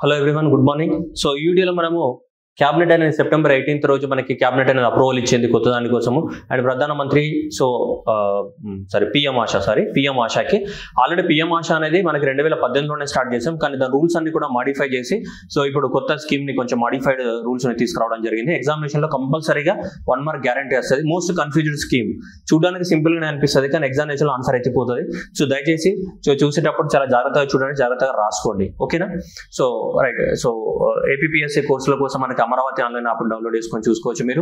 Hello everyone, good morning. So ఈ వీడియోలో మనము క్యాబినెట్ అనేది సెప్టెంబర్ 18th రోజు మనకి క్యాబినెట్ అనేది అప్రూవల్ ఇచ్చింది కొత్త దానికోసము. అండ్ ప్రధానమంత్రి పిఎం ఆశాకి ఆల్రెడీ పిఎం ఆశ అనేది మనకి 2018లోనే స్టార్ట్ చేసాం, కానీ దాని రూల్స్ అన్ని కూడా మాడిఫై చేసి సో ఇప్పుడు కొత్త స్కీమ్ ని కొంచెం మాడిఫైడ్ రూల్స్ ని తీసుకురావడం జరిగింది. ఎగ్జామినేషన్ లో కంపల్సరీగా 1 మార్క్ గ్యారంటీ వస్తుంది. మోస్ట్ కన్ఫ్యూజ్డ్ స్కీమ్, చూడడానికి సింపుల్ గానే అనిపిస్తుంది కానీ ఎగ్జామినేషన్ లో ఆన్సర్ అయితే పోతుంది. సో దయచేసి చూసేటప్పుడు చాలా జాగ్రత్తగా చూడండి, జాగ్రత్తగా రాసుకోండి, ఓకేనా? So right. సో ఏపీఎస్సీ కోర్సుల కోసం మనకి అమరావతి ఆన్లైన్ యాప్ డౌన్లోడ్ చేసుకొని చూసుకోవచ్చు మీరు.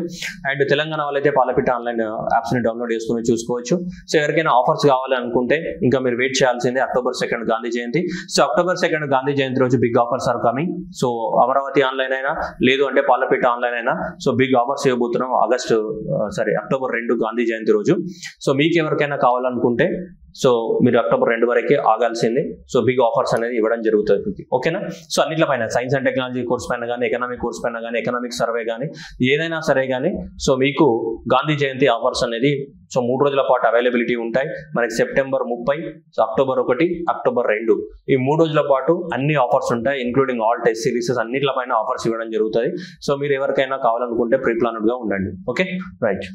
అండ్ తెలంగాణ వాళ్ళైతే పాలపిట్ట ఆన్లైన్ యాప్స్ ని డౌన్లోడ్ చేసుకొని చూసుకోవచ్చు. సో ఎవరికైనా ఆఫర్స్ కావాలి అనుకుంటే ఇంకా మీరు వెయిట్ చేయాల్సిందే. October 2 Gandhi Jayanti. So October 2 Gandhi Jayanti రోజు big offers are coming. So Amaravati online అయినా లేదు అంటే పాలపిట్ట ఆన్లైన్ అయినా సో బిగ్ ఆఫర్స్ ఇవ్వబోతున్నాం October 2 గాంధీ జయంతి రోజు. సో మీకు ఎవరికైనా కావాలనుకుంటే సో మీరు October 2 వరకే ఆగాల్సిందే. సో బిగ్ ఆఫర్స్ అనేది ఇవ్వడం జరుగుతుంది, ఓకేనా? సో అన్నిట్ల పైన సైన్స్ అండ్ టెక్నాలజీ కోర్స్ పైన కానీ, ఎకనామిక్ కోర్స్ పైన కానీ, ఎకనామిక్ సర్వే కానీ ఏదైనా సరే కానీ సో మీకు గాంధీ జయంతి ఆఫర్స్ అనేది సో 3 రోజుల పాటు అవైలబిలిటీ ఉంటాయి మనకి. September 30, సో October 1, October 2 ఈ 3 రోజుల పాటు అన్ని ఆఫర్స్ ఉంటాయి, ఇంక్లూడింగ్ ఆల్ టెస్ట్ సిరీసెస్ అన్నిట్ల పైన ఆఫర్స్ ఇవ్వడం జరుగుతుంది. సో మీరు ఎవరికైనా కావాలనుకుంటే ప్రీ ప్లాన్డ్ గా ఉండండి, ఓకే రైట్.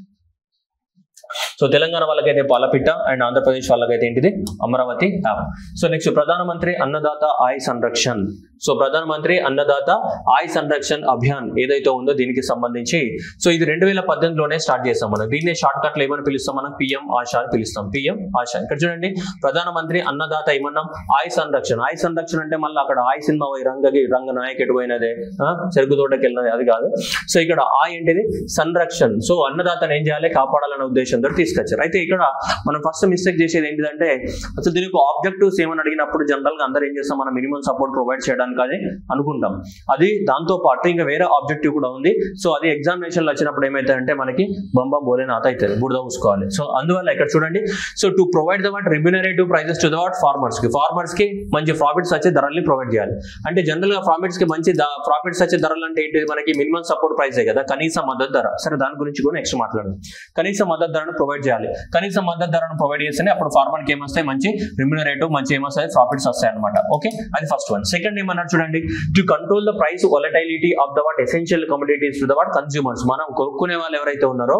సో తెలంగాణ వాళ్ళకైతే పాలపిట్ట అండ్ ఆంధ్రప్రదేశ్ వాళ్ళకైతే ఏంటిది అమరావతి యాప్. సో నెక్స్ట్ ప్రధానమంత్రి అన్నదాత ఆయ సంరక్షణ్. సో ప్రధానమంత్రి అన్నదాత ఆయ సంరక్షణ్ అభియాన్ ఏదైతే ఉందో దీనికి సంబంధించి సో ఇది 2018లోనే స్టార్ట్ చేస్తాం మనం. దీన్నే షార్ట్ కట్ లో ఏమని పిలుస్తాం మనం? పిఎం ఆశ అని పిలుస్తాం. పిఎం ఆశ. ఇక్కడ చూడండి, ప్రధానమంత్రి అన్నదాత ఏమన్నాం? ఆయ సంరక్షణ. ఆయ సంరక్షణ అంటే మళ్ళీ అక్కడ ఆయ సినిమా రంగ నాయక్ ఎటుపోయినదే చెరుకు తోటకి వెళ్ళినది అది కాదు. సో ఇక్కడ ఆయ ఏంటిది? సంరక్షణ్. సో అన్నదాతను ఏం చేయాలి? కాపాడాలనే ఉద్దేశంతో తీసుకొచ్చారు. అయితే ఇక్కడ మనం ఫస్ట్ మిస్టేక్ చేసేది ఏంటిదంటే అసలు దీనికి ఆబ్జెక్టివ్స్ ఏమని అడిగినప్పుడు జనరల్ గా అందరూ ఏం చేస్తాం? మనం మినిమం సపోర్ట్ ప్రొవైడ్ చేయడానికి అని అనుకుంటాం. అది దాంతో పాటు ఇంకా వేరే ఆబ్జెక్టివ్ కూడా ఉంది. సో అది ఎగ్జామినేషన్ లో వచ్చినప్పుడు ఏమైతుందంటే మనకి బంబం బోలేనాథ అవుతుంది, బురద పూసుకోవాలి. సో అందువల్ల ఇక్కడ చూడండి, so to provide the what remunerative prices to the what farmers కి మంచి ప్రాఫిట్స్ వచ్చే ధరల్ని ప్రొవైడ్ చేయాలి. అంటే జనరల్ గా ఫార్మర్స్ కి మంచి ప్రాఫిట్స్ వచ్చే ధరలు అంటే ఏంటి? మనకి మినిమం సపోర్ట్ ప్రైస్ కదా, కనీస మద్దతు ధర. సరే, దాని గురించి కూడా నెక్స్ట్ మాట్లాడదాం. కనీస మద్దతు ధరను ప్రొవైడ్ చేయాలి. కనీస మద్దతు ధరను ప్రొవైడ్ చేస్తేనే అప్పుడు ఫార్మర్ కి ఏమొస్తాయి? మంచి రెమ్యునరేటివ్, మంచి ఏమొస్తాయి? ప్రాఫిట్స్ వస్తాయి అనమాట, ఓకే? అది ఫస్ట్ వన్. సెకండ్ ఏమన్నారు చూడండి, to control the price volatility of the what essential commodities to the what consumers. మనం కొనుక్కునే వాళ్ళు ఎవరైతే ఉన్నారో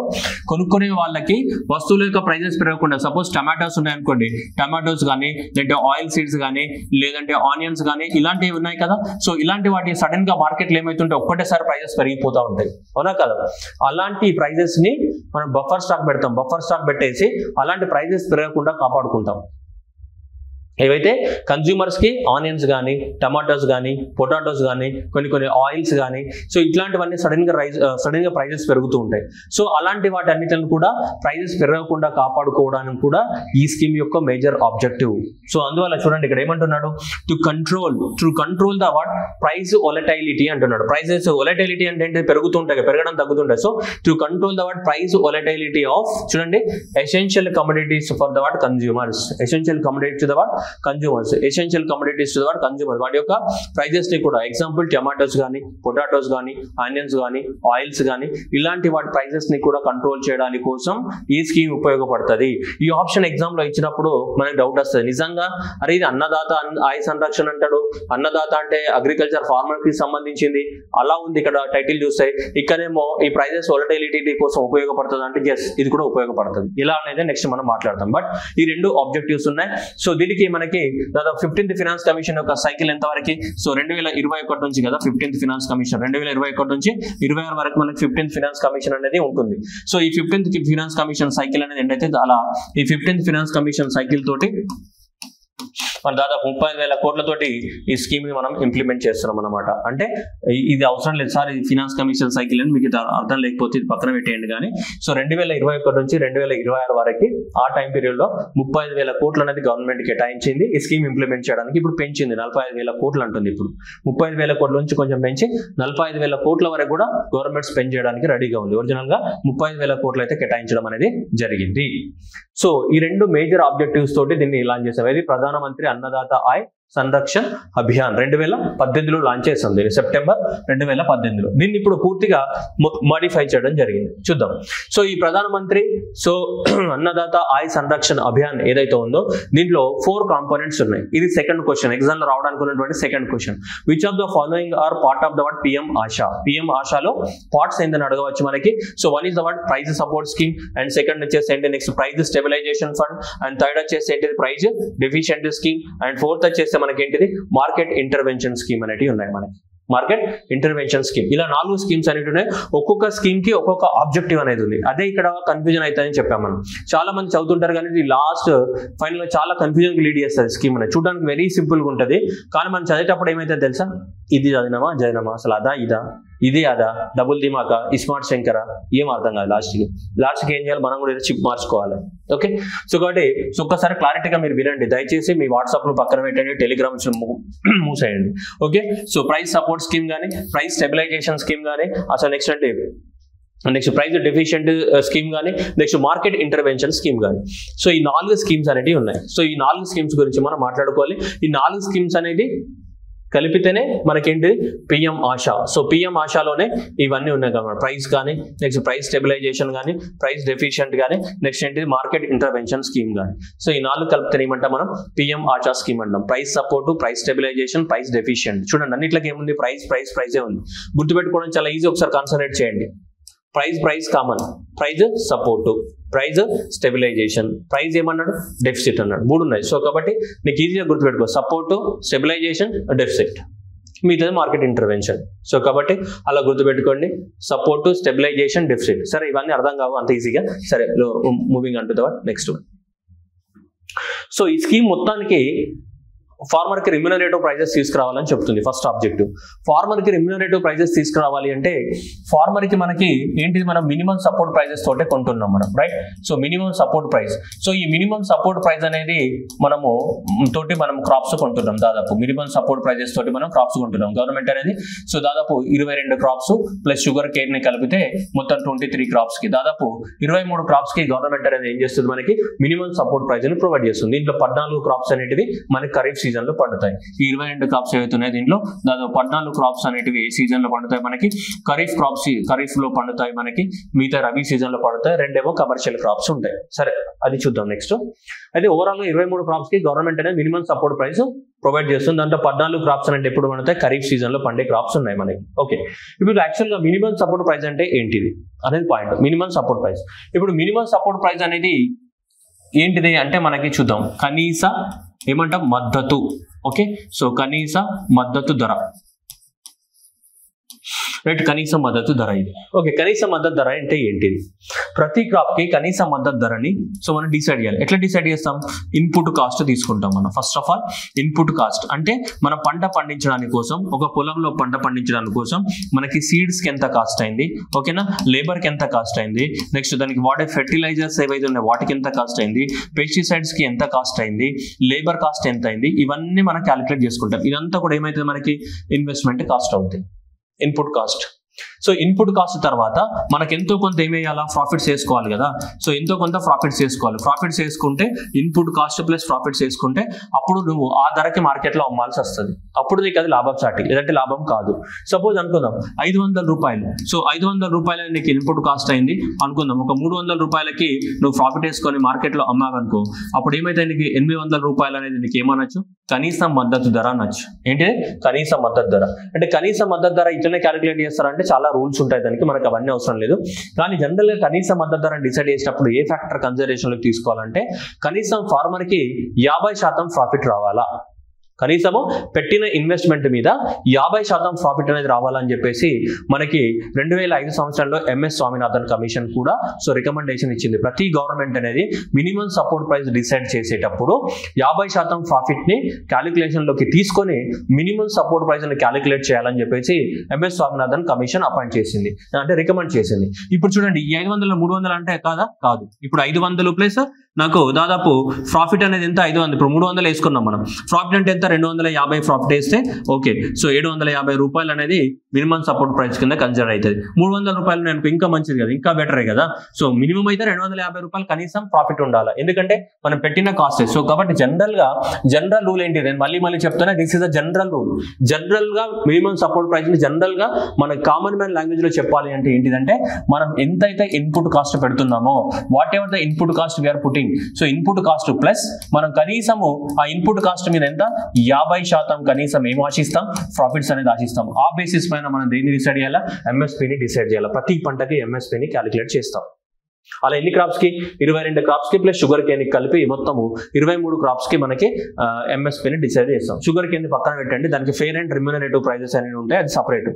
కొనుక్కునే వాళ్ళకి వస్తువుల యొక్క ప్రైజెస్ పెరగకుండా, సపోజ్ టమాటోస్ ఉన్నాయనుకోండి, టమాటోస్ కానీ లేదంటే ఆయిల్ సీడ్స్ కానీ లేదంటే ఆనియన్స్ కానీ ఇలాంటివి ఉన్నాయి కదా. సో ఇలాంటి వాటి సడన్ గా మార్కెట్లో ఏమైతుంటే ఒక్కటేసారి ప్రైజెస్ పెరిగిపోతూ ఉంటాయి, అవునా కదా? అలాంటి ప్రైజెస్ ని మనం బఫర్ స్టాక్ పెడతాం. బఫర్ స్టాక్ పెట్టేసి అలాంటి ప్రైజెస్ పెరగకుండా కాపాడుకుంటాం. ఏవైతే కన్స్యూమర్స్ కి ఆనియన్స్ కానీ, టమాటోస్ కానీ, పొటాటోస్ కానీ, కొన్ని ఆయిల్స్ కానీ సో ఇట్లాంటివన్నీ సడన్ గా ప్రైజెస్ పెరుగుతూ ఉంటాయి. సో అలాంటి వాటి అన్నిటిని కూడా ప్రైజెస్ పెరగకుండా కాపాడుకోవడానికి కూడా ఈ స్కీమ్ యొక్క మేజర్ ఆబ్జెక్టివ్. సో అందువల్ల చూడండి ఇక్కడ ఏమంటున్నాడు? To control the what price volatility అంటున్నాడు. ప్రైజెస్ వొలటైలిటీ అంటే ఏంటి? పెరుగుతుంటాయి, పెరగడం తగ్గుతుంటాయి. So to control the what price volatility of చూడండి essential commodities for the what consumers. Essential commodity to the what consumers. Essential commodities to the what consumers. వాటి యొక్క prices ని కూడా, ఎగ్జాంపుల్ టమాటోస్ కానీ, పొటాటోస్ కానీ, ఆనియన్స్ కానీ, oils కానీ ఇలాంటి వాటి ప్రైజెస్ ని కూడా కంట్రోల్ చేయడానికి కోసం ఈ స్కీమ్ ఉపయోగపడుతుంది. ఈ ఆప్షన్ ఎగ్జామ్ లో ఇచ్చినప్పుడు మనకి డౌట్ వస్తుంది, నిజంగా అరే ఇది అన్నదాత ఆయ సంరక్షణ అంటాడు, అన్నదాత అంటే అగ్రికల్చర్ ఫార్మర్ కి సంబంధించింది అలా ఉంది ఇక్కడ టైటిల్ చూస్తే, ఇక్కడేమో ఈ ప్రైజెస్ వొలటైలిటీ కోసం ఉపయోగపడుతుంది అంటే ఎస్ ఇది కూడా ఉపయోగపడుతుంది. ఇలా అనేది నెక్స్ట్ మనం మాట్లాడతాం. బట్ ఈ రెండు ఆబ్జెక్టివ్స్ ఉన్నాయి. సో దీనికి మనకి దాదాపు 15th ఫినాన్స్ కమిషన్ యొక్క సైకిల్ ఎంత వరకు? సో 2021 నుంచి కదా 15th ఫినాన్స్ కమిషన్, 2021 నుంచి 26 వరకు మనకి 15th ఫినాన్స్ కమిషన్ అనేది ఉంటుంది. సో ఈ 15th ఫినాన్స్ కమిషన్ సైకిల్ అనేది ఏంటైతే అలా ఈ 15th ఫినాన్స్ కమిషన్ సైకిల్ తోటి మన దాదాపు 35,000 కోట్లతోటి ఈ స్కీమ్ ని మనం ఇంప్లిమెంట్ చేస్తున్నాం అనమాట. అంటే ఇది అవసరం లేదు సార్, ఇది ఫినాన్స్ కమిషన్ సైకిల్ అని మీకు అర్థం లేకపోతే ఇది పక్కన పెట్టేయండి. కానీ సో 2021 నుంచి 2026 వరకు ఆ టైం పీరియడ్ లో 35,000 కోట్లు అనేది గవర్నమెంట్ కేటాయించింది ఈ స్కీమ్ ఇంప్లిమెంట్ చేయడానికి. ఇప్పుడు పెంచింది 45,000 కోట్లు అంటుంది. ఇప్పుడు 35,000 కోట్ల నుంచి కొంచెం పెంచి 45,000 కోట్ల వరకు కూడా గవర్నమెంట్ స్పెండ్ చేయడానికి రెడీగా ఉంది. ఒరిజినల్ గా 35,000 కోట్లు అయితే కేటాయించడం అనేది జరిగింది. సో ఈ రెండు మేజర్ ఆబ్జెక్టివ్స్ తోటి దీన్ని లాంచ్ చేసాం. ఇది ప్రధానమంత్రి అన్నదాత ఆయ సంరక్షణ్ అభియాన్ 2018లో లాంచ్ చేస్తుంది, సెప్టెంబర్ 2018లో. దీన్ని ఇప్పుడు పూర్తిగా మాడిఫై చేయడం జరిగింది. చూద్దాం. సో ఈ ప్రధానమంత్రి అన్నదాత ఆయ్ సంరక్షణ్ అభియాన్ ఏదైతే ఉందో దీంట్లో 4 కాంపోనెంట్స్ ఉన్నాయి. ఇది సెకండ్ క్వశ్చన్, ఎగ్జామ్ లో రావడానికి ఉన్నటువంటి second question. Which of the following are part of the word PM AASHA? PM ఆశాలో పార్ట్స్ ఏంటని అడగవచ్చు మనకి. So one is the word price support scheme, and second వచ్చేసి ఏంటి next price stabilization fund, and third వచ్చేసి ఏంటిది price deficient scheme, and fourth వచ్చేసి మనకి ఏంటిది మార్కెట్ ఇంటర్వెన్షన్ స్కీమ్ అనేవి ఉన్నాయి మనకి. మార్కెట్ ఇంటర్వెన్షన్ స్కీమ్, ఇలా 4 స్కీమ్స్ అనేవి ఉన్నాయి. ఒక్కొక్క స్కీమ్ కి ఒక్కొక్క ఆబ్జెక్టివ్ అనేది ఉంది. అదే ఇక్కడ కన్ఫ్యూజన్ అవుతుందని చెప్పాం మనం. చాలా మంది చదువుతుంటారు కానీ ఇది లాస్ట్ ఫైనల్ గా చాలా కన్ఫ్యూజన్ కి లీడ్ చేస్తుంది స్కీమ్ అనేది. చూడడానికి వెరీ సింపుల్ గా ఉంటుంది, కానీ మనం చదివేటప్పుడు ఏమైతే తెలుసా, ఇది చదివినామా అసలు అదా ఇదా, ఇది అదా, డబుల్ దిమాకా, ఇస్మార్ట్ శంకరా, ఏం అర్థం కాదు. లాస్ట్కి ఏం చేయాలి, మనం కూడా చిప్ మార్చుకోవాలి. ఓకే, సో కాబట్టి ఒక్కసారి క్లారిటీగా మీరు వినండి దయచేసి. మీ వాట్సాప్ లో పక్కన పెట్టండి, టెలిగ్రామ్ మూసేయండి. Okay, so price support scheme కానీ, ప్రైస్ స్టెబిలైజేషన్ స్కీమ్ కానీ, అసలు నెక్స్ట్ అంటే నెక్స్ట్ ప్రైజ్ డెఫిషియెంట్ స్కీమ్ కానీ, నెక్స్ట్ మార్కెట్ ఇంటర్వెన్షన్ స్కీమ్ కానీ. సో ఈ 4 స్కీమ్స్ అనేవి ఉన్నాయి. సో ఈ 4 స్కీమ్స్ గురించి మనం మాట్లాడుకోవాలి. ఈ 4 స్కీమ్స్ అనేది కలిపితేనే మనకేంటి పిఎం ఆశా. సో పిఎం ఆశాలోనే ఇవన్నీ ఉన్నాయి కదా, ప్రైస్ కానీ, నెక్స్ట్ ప్రైస్ స్టెబిలైజేషన్ కానీ, ప్రైస్ డెఫిషియెంట్ కానీ, నెక్స్ట్ ఏంటిది మార్కెట్ ఇంటర్వెన్షన్ స్కీమ్ కానీ. సో ఈ 4 కలిపితే ఏమంటాం మనం, పిఎం ఆశా స్కీమ్ అంటాం. Price support, price stabilisation, price deficient. చూడండి అన్నిట్లకి ఏముంది, ప్రైజే ఉంది. గుర్తుపెట్టుకోవడం చాలా ఈజీ, ఒకసారి కాన్సన్ట్రేట్ చేయండి. Price common, price support, price stabilization, price ఏమన్నాడు డెఫిసిట్ అన్నాడు. 3 ఉన్నాయి. సో కాబట్టి నీకు ఈజీగా గుర్తుపెట్టుకో, సపోర్టు, స్టెబిలైజేషన్, డెఫిసిట్, మిగతాది మార్కెట్ ఇంటర్వెన్షన్. సో కాబట్టి అలా గుర్తుపెట్టుకోండి, సపోర్టు, స్టెబిలైజేషన్, డెఫిసిట్. సరే ఇవన్నీ అర్థం కావు అంత ఈజీగా. సరే moving unto the next one. So ఈ స్కీమ్ మొత్తానికి ఫార్మర్ కి రిమ్యూనరేటివ్ ప్రైజెస్ తీసుకురావాలని చెప్తుంది. ఫస్ట్ ఆబ్జెక్టివ్, ఫార్మర్ కి రిమ్యూనరేటివ్ ప్రైజెస్ తీసుకురావాలి అంటే ఫార్మర్ కి మనకి ఏంటిది, మనం మినిమం సపోర్ట్ ప్రైజెస్ తోటే కొంటున్నాం మనం, right. So minimum support price. So ఈ మినిమం సపోర్ట్ ప్రైస్ అనేది మనం క్రాప్స్ కొంటున్నాం. దాదాపు మినిమం సపోర్ట్ ప్రైజెస్ తోటి మనం క్రాప్స్ కొంటున్నాం గవర్నమెంట్ అనేది. సో దాదాపు 22 క్రాప్స్ ప్లస్ షుగర్ కేర్ ని కలిపితే మొత్తం 23 క్రాప్స్ కి దాదాపు 23 క్రాప్స్ కి గవర్నమెంట్ అనేది ఏం చేస్తుంది, మనకి మినిమం సపోర్ట్ ప్రైస్ ని ప్రొవైడ్ చేస్తుంది. దీంట్లో 14 క్రాప్స్ అనేటివి మనకి ఖరీఫ్ సీజన్ లో పండుతాయి. ఈ 22 క్రాప్స్ ఏవైతున్నాయి దీంట్లో దాదాపు 14 క్రాప్స్ అనేటివి ఏ సీజన్ లో పండుతాయి మనకి, ఖరీఫ్ క్రాప్స్ ఖరీఫ్ లో పండుతాయి మనకి, మిగతా రబీ సీజన్ లో పండుతాయి. 2 కమర్షియల్ క్రాప్స్ ఉంటాయి. సరే అది చూద్దాం నెక్స్ట్. అయితే ఓవరాల్ గా 23 క్రాప్స్ కి గవర్నమెంట్ అనేది మినిమం సపోర్ట్ ప్రైస్ ప్రొవైడ్ చేస్తుంది. దాంట్లో 14 క్రాప్స్ అంటే ఎప్పుడు పండుతాయి, ఖరీఫ్ సీజన్ లో పండే క్రాప్స్ ఉన్నాయి మనకి. ఓకే, ఇప్పుడు యాక్చువల్ గా మినిమం సపోర్ట్ ప్రైస్ అంటే ఏంటిది అనేది పాయింట్. మినిమం సపోర్ట్ ప్రైస్, ఇప్పుడు మినిమం సపోర్ట్ ప్రైస్ అనేది ఏంటిది అంటే మనకి చూద్దాం, కనీస ఏమంటాం మద్దతు. ఓకే, సో కనీస మద్దతు ధర, రైట్, కనీస మద్దతు ధర ఇది. ఓకే, కనీస మద్దతు ధర అంటే ఏంటిది, ప్రతి క్రాప్ కి కనీస మద్దతు ధరని సో మనం డిసైడ్ చేయాలి. ఎట్లా డిసైడ్ చేస్తాం, ఇన్పుట్ కాస్ట్ తీసుకుంటాం మనం. First of all input cost అంటే మన పంట పండించడానికి కోసం, ఒక పొలంలో పంట పండించడానికి కోసం మనకి సీడ్స్ కి ఎంత కాస్ట్ అయింది, ఓకేనా, లేబర్ కి ఎంత కాస్ట్ అయింది, నెక్స్ట్ దానికి వాడే ఫెర్టిలైజర్స్ ఏవైతే ఉన్నాయి వాటికి ఎంత కాస్ట్ అయింది, పెస్టిసైడ్స్ కి ఎంత కాస్ట్ అయింది, లేబర్ కాస్ట్ ఎంత అయింది, ఇవన్నీ మనం క్యాలిక్యులేట్ చేసుకుంటాం. ఇదంతా కూడా ఏమైతుంది మనకి ఇన్వెస్ట్మెంట్ కాస్ట్ అవుతుంది, input cost. So input cost తర్వాత మనకి ఎంతో కొంత ఏమేయాలా, ప్రాఫిట్స్ వేసుకోవాలి కదా. సో ఎంతో కొంత ప్రాఫిట్స్ వేసుకోవాలి. ప్రాఫిట్స్ వేసుకుంటే ఇన్పుట్ కాస్ట్ ప్లస్ ప్రాఫిట్స్ వేసుకుంటే అప్పుడు నువ్వు ఆ ధరకి మార్కెట్లో అమ్మాల్సి వస్తుంది. అప్పుడు నీకు అది లాభం సాటి, లేదంటే లాభం కాదు. సపోజ్ అనుకుందాం 500 రూపాయలు. సో 500 రూపాయలు నీకు ఇన్పుట్ కాస్ట్ అయింది అనుకుందాం. ఒక 300 రూపాయలకి నువ్వు ప్రాఫిట్ వేసుకొని మార్కెట్లో అమ్మావనుకో, అప్పుడు ఏమైతే నీకు 800 రూపాయలు అనేది నీకు ఏమనొచ్చు, కనీస మద్దతు ధర అనొచ్చు. ఏంటి కనీస మద్దతు ధర అంటే, కనీస మద్దతు ధర ఇట్లనే క్యాలిక్యులేట్ చేస్తారంటే చాలా రూల్స్ ఉంటాయి దానికి, మనకు అవన్నీ అవసరం లేదు. కానీ జనరల్ గా కనీస మద్దతు ధర డిసైడ్ చేసినప్పుడు ఏ ఫ్యాక్టర్ కన్సిడరేషన్ లోకి తీసుకోవాలంటే, కనీసం ఫార్మర్ కి 50% ప్రాఫిట్ రావాలా, కనీసము పెట్టిన ఇన్వెస్ట్మెంట్ మీద 50% ప్రాఫిట్ అనేది రావాలని చెప్పేసి మనకి 2005 సంవత్సరంలో ఎంఎస్ స్వామినాథన్ కమిషన్ కూడా సో రికమెండేషన్ ఇచ్చింది. ప్రతి గవర్నమెంట్ అనేది మినిమం సపోర్ట్ ప్రైస్ డిసైడ్ చేసేటప్పుడు 50% ప్రాఫిట్ ని క్యాలిక్యులేషన్ లోకి తీసుకొని మినిమం సపోర్ట్ ప్రైస్ ని క్యాలిక్యులేట్ చేయాలని చెప్పేసి ఎంఎస్ స్వామినాథన్ కమిషన్ అపాయింట్ చేసింది, అంటే రికమెండ్ చేసింది. ఇప్పుడు చూడండి ఈ 500 300 అంటే కాదు. ఇప్పుడు 500 ప్లస్ నాకు దాదాపు ప్రాఫిట్ అనేది ఎంత 500, ఇప్పుడు 300 వేసుకున్నాం మనం. ప్రాఫిట్ అంటే ఎంత 250 ప్రాఫిట్ వేస్తే ఓకే. సో 750 రూపాయలు అనేది మినిమం సపోర్ట్ ప్రైస్ కింద కన్సిడర్ అవుతుంది. 300 రూపాయలు నాకు ఇంకా మంచిది కదా, ఇంకా బెటరే కదా. సో మినిమం అయితే 250 రూపాయలు కనీసం ప్రాఫిట్ ఉండాలి, ఎందుకంటే మనం పెట్టిన కాస్ట్. సో కాబట్టి జనరల్ రూల్ ఏంటి, నేను మళ్ళీ చెప్తున్నా, this is a general rule. General గా మినిమం సపోర్ట్ ప్రైస్ ని జనరల్ గా మన కామన్ మ్యాన్ లాంగ్వేజ్ లో చెప్పాలి అంటే ఏంటిదంటే, మనం ఎంతైతే ఇన్పుట్ కాస్ట్ పెడుతున్నామో, whatever the input cost we are putting, so input cost plus మనం కనీసము ఆ ఇన్పుట్ కాస్ట్ మీద ఎంత 50% కనీసం ఏం ఆశిస్తాం, ప్రాఫిట్స్ అనేది ఆశిస్తాం. ఆ బేసిస్ పైన మనం దేన్ని డిసైడ్ చేయాలా, ఎంఎస్పీని డిసైడ్ చేయాలి. ప్రతి పంటకి ఎంఎస్పీని క్యాలిక్యులేట్ చేస్తాం. అలా ఎన్ని క్రాప్స్ కి, 22 క్రాప్స్ కి ప్లస్ షుగర్ కేన్ కలిపి మొత్తము 23 క్రాప్స్ కి మనకి ఎంఎస్పీని డిసైడ్ చేస్తాం. షుగర్ కేన్ పక్కన పెట్టండి, దానికి ఫెయిర్ అండ్ రెమ్యూనరేటివ్ ప్రైజెస్ అనేవి ఉంటాయి, అది సపరేట్.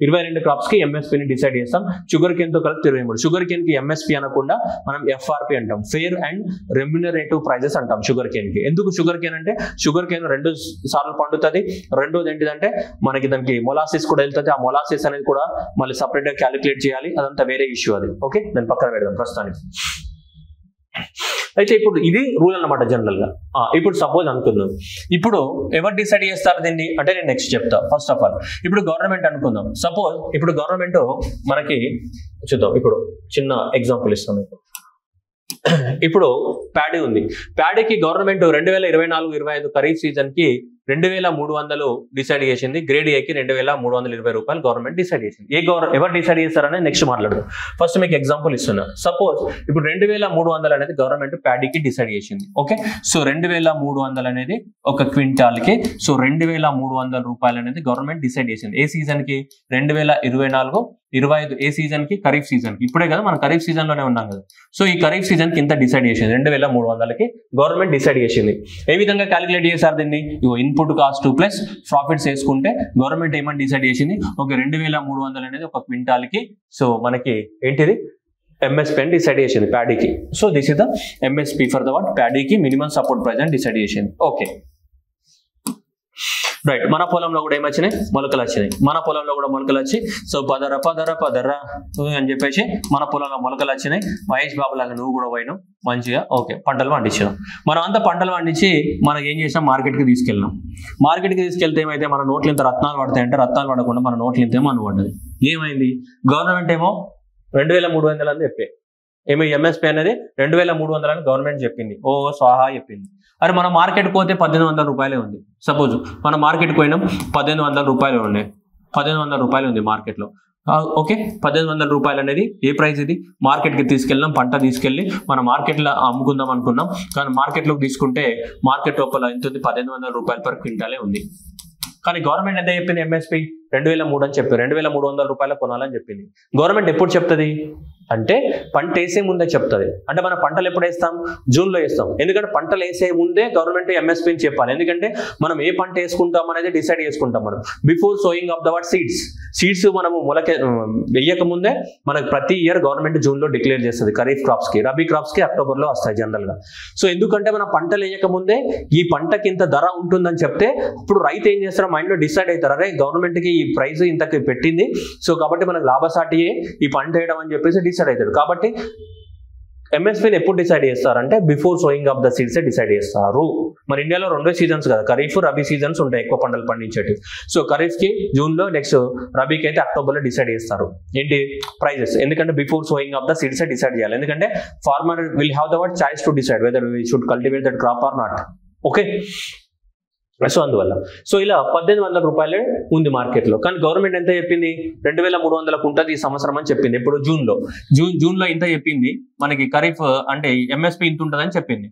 22 క్రాప్స్ కి ఎంఎస్పీని డిసైడ్ చేస్తాం. షుగర్ కేన్ తో కలిపి 23. షుగర్ కేన్ కి ఎంఎస్పీ అనకుండా మనం ఎఫ్ఆర్పి అంటాం, ఫెయిర్ అండ్ రెమ్యూనరేటివ్ ప్రైజెస్ అంటాం షుగర్ కేన్ కి. ఎందుకు షుగర్ కేన్ అంటే, షుగర్ కేన్ 2 సార్లు పండుతుంది. రెండోది ఏంటిదంటే మనకి దానికి మొలాసిస్ కూడా వెళ్తుంది. ఆ మొలాసిస్ అనేది కూడా మళ్ళీ సపరేట్ గా క్యాలిక్యులేట్ చేయాలి, అదంతా వేరే ఇష్యూ అది. ఓకే, దాన్ని పక్కన పెడదాం ప్రస్తుతానికి. అయితే ఇప్పుడు ఇది రూల్ అన్నమాట జనరల్ గా. ఇప్పుడు సపోజ్ అనుకుందాం, ఇప్పుడు ఎవరు డిసైడ్ చేస్తారు దీన్ని అంటే, నేను నెక్స్ట్ చెప్తా. ఫస్ట్ ఆఫ్ ఆల్ ఇప్పుడు గవర్నమెంట్ అనుకుందాం. సపోజ్ ఇప్పుడు గవర్నమెంట్ మనకి చూద్దాం, ఇప్పుడు చిన్న ఎగ్జాంపుల్ ఇస్తాం. ఇప్పుడు ప్యాడీ ఉంది. ప్యాడీకి గవర్నమెంట్ 2024-25 ఖరీఫ్ సీజన్ కి 2300 డిసైడ్ చేసింది. గ్రేడ్ ఏకి 2320 రూపాయలు గవర్నమెంట్ డిసైడ్ చేసింది. ఎవరు డిసైడ్ చేస్తారని నెక్స్ట్ మాట్లాడదు. ఫస్ట్ మీకు ఎగ్జాంపుల్ ఇస్తున్నా. సపోజ్ ఇప్పుడు 2300 అనేది గవర్నమెంట్ ప్యాడీకి డిసైడ్ చేసింది. ఓకే, సో 2300 అనేది ఒక క్వింటాల్ కి, సో 2300 రూపాయలు అనేది గవర్నమెంట్ డిసైడ్ చేసింది. ఏ సీజన్ కి, 2024-25 ఏ సీజన్ కి, ఖరీఫ్ సీజన్ కి. ఇప్పుడే కదా మనం ఖరీఫ్ సీజన్ లోనే ఉన్నాం కదా. సో ఈ ఖరీఫ్ సీజన్ కి ఇంత డిసైడ్ చేసింది, 2300కి గవర్నమెంట్ డిసైడ్ చేసింది. ఏ విధంగా క్యాలిక్యులేట్ చేశారు దీన్ని, ఇన్పుట్ కాస్ట్ ప్లస్ ప్రాఫిట్స్ వేసుకుంటే గవర్నమెంట్ ఏమని డిసైడ్ చేసింది, ఒక 2300 అనేది ఒక క్వింటాల్ కి, సో మనకి ఏంటిది ఎంఎస్పీ అని డిసైడ్ చేసింది ప్యాడీకి. So this is the MSP for the what, ప్యాడీకి మినిమం సపోర్ట్ ప్రైస్ అని డిసైడ్ చేసింది. Okay right. మన పొలంలో కూడా ఏమొచ్చినాయి, మొలకలు వచ్చినాయి. మన పొలంలో కూడా మొలకలు వచ్చి, సో పదర అని చెప్పేసి మన పొలంలో మొలకలు వచ్చినాయి. మహేష్ బాబు లాగా నువ్వు కూడా పోయినావు మంచిగా. ఓకే, పంటలు పండించినాం. మనం అంతా పంటలు పండించి మనకి ఏం చేసినాం, మార్కెట్కి తీసుకెళ్ళినాం. మార్కెట్కి తీసుకెళ్తే ఏమైతే మన నోట్లు ఇంత రత్నాలు పడతాయంటే, రత్నాలు పడకుండా మన నోట్లు ఇంతేమో అనుపడ్డది. ఏమైంది, గవర్నమెంట్ ఏమో 2300 అని చెప్పే, ఏమో ఎంఎస్పీ అనేది 2300 అని గవర్నమెంట్ చెప్పింది. ఓ స్వాహా చెప్పింది. అరే మనం మార్కెట్ పోతే 1800 రూపాయలే ఉంది. సపోజ్ మనం మార్కెట్కి పోయినాం, 1800 రూపాయలు ఉన్నాయి, 1800 రూపాయలు ఉంది మార్కెట్లో. ఓకే, 1800 రూపాయలు అనేది ఏ ప్రైస్, ఇది మార్కెట్కి తీసుకెళ్ళినాం, పంట తీసుకెళ్ళి మన మార్కెట్లో అమ్ముకుందాం అనుకున్నాం. కానీ మార్కెట్లోకి తీసుకుంటే మార్కెట్ లోపల ఎంత ఉంది, 1800 రూపాయలు పర్ క్వింటాలే ఉంది. కానీ గవర్నమెంట్ ఎంత చెప్పింది, ఎంఎస్పీ 2003 అని చెప్పి 2300 రూపాయలు కొనాలని చెప్పింది. గవర్నమెంట్ ఎప్పుడు చెప్తుంది అంటే, పంట వేసే ముందే చెప్తుంది. అంటే మన పంటలు ఎప్పుడు వేస్తాం, జూన్లో వేస్తాం. ఎందుకంటే పంటలు వేసే ముందే గవర్నమెంట్ ఎంఎస్పీని చెప్పాలి. ఎందుకంటే మనం ఏ పంట వేసుకుంటాం అనేది డిసైడ్ చేసుకుంటాం మనం. Before sowing of the what seeds మనము వేయక ముందే మనకు ప్రతి ఇయర్ గవర్నమెంట్ జూన్లో డిక్లేర్ చేస్తుంది. ఖరీఫ్ క్రాప్స్ కి, రబీ క్రాప్స్ కి అక్టోబర్లో వస్తాయి జనరల్ గా. సో ఎందుకంటే మన పంటలు వేయక ముందే ఈ పంటకి ఇంత ధర ఉంటుందని చెప్తే, అప్పుడు రైతు ఏం చేస్తారో మైండ్ లో డిసైడ్ అవుతారు, అరే గవర్నమెంట్ కి ఈ ప్రైస్ ఇంతకి పెట్టింది, సో కాబట్టి మనకు లాభసాటియే ఈ పంట వేయడం అని చెప్పేసి డిసైడ్ అవుతాడు. కాబట్టి ఎంఎస్పీని ఎప్పుడు డిసైడ్ చేస్తారంటే, before sowing of the seeds decide చేస్తారు. మరి ఇండియాలో 2 సీజన్స్ కదా, ఖరీఫ్ రబీ సీజన్స్ ఉంటాయి ఎక్కువ పంటలు పండించేటి. సో ఖరీఫ్ కి జూన్ లో, నెక్స్ట్ రబీకి అయితే అక్టోబర్ లో డిసైడ్ చేస్తారు ఏంటి ప్రైజెస్. ఎందుకంటే before sowing of the seeds decide చేయాలి. ఎందుకంటే farmer will have the what choice to decide whether we should cultivate that crop or not. Okay, so అందువల్ల సో ఇలా 1800 రూపాయలే ఉంది మార్కెట్లో. కానీ గవర్నమెంట్ ఎంత చెప్పింది, 2300కు ఉంటుంది ఈ సంవత్సరం అని చెప్పింది. ఇప్పుడు జూన్లో ఇంత చెప్పింది మనకి, ఖరీఫ్ అంటే ఎంఎస్పీ ఇంత ఉంటుందని చెప్పింది.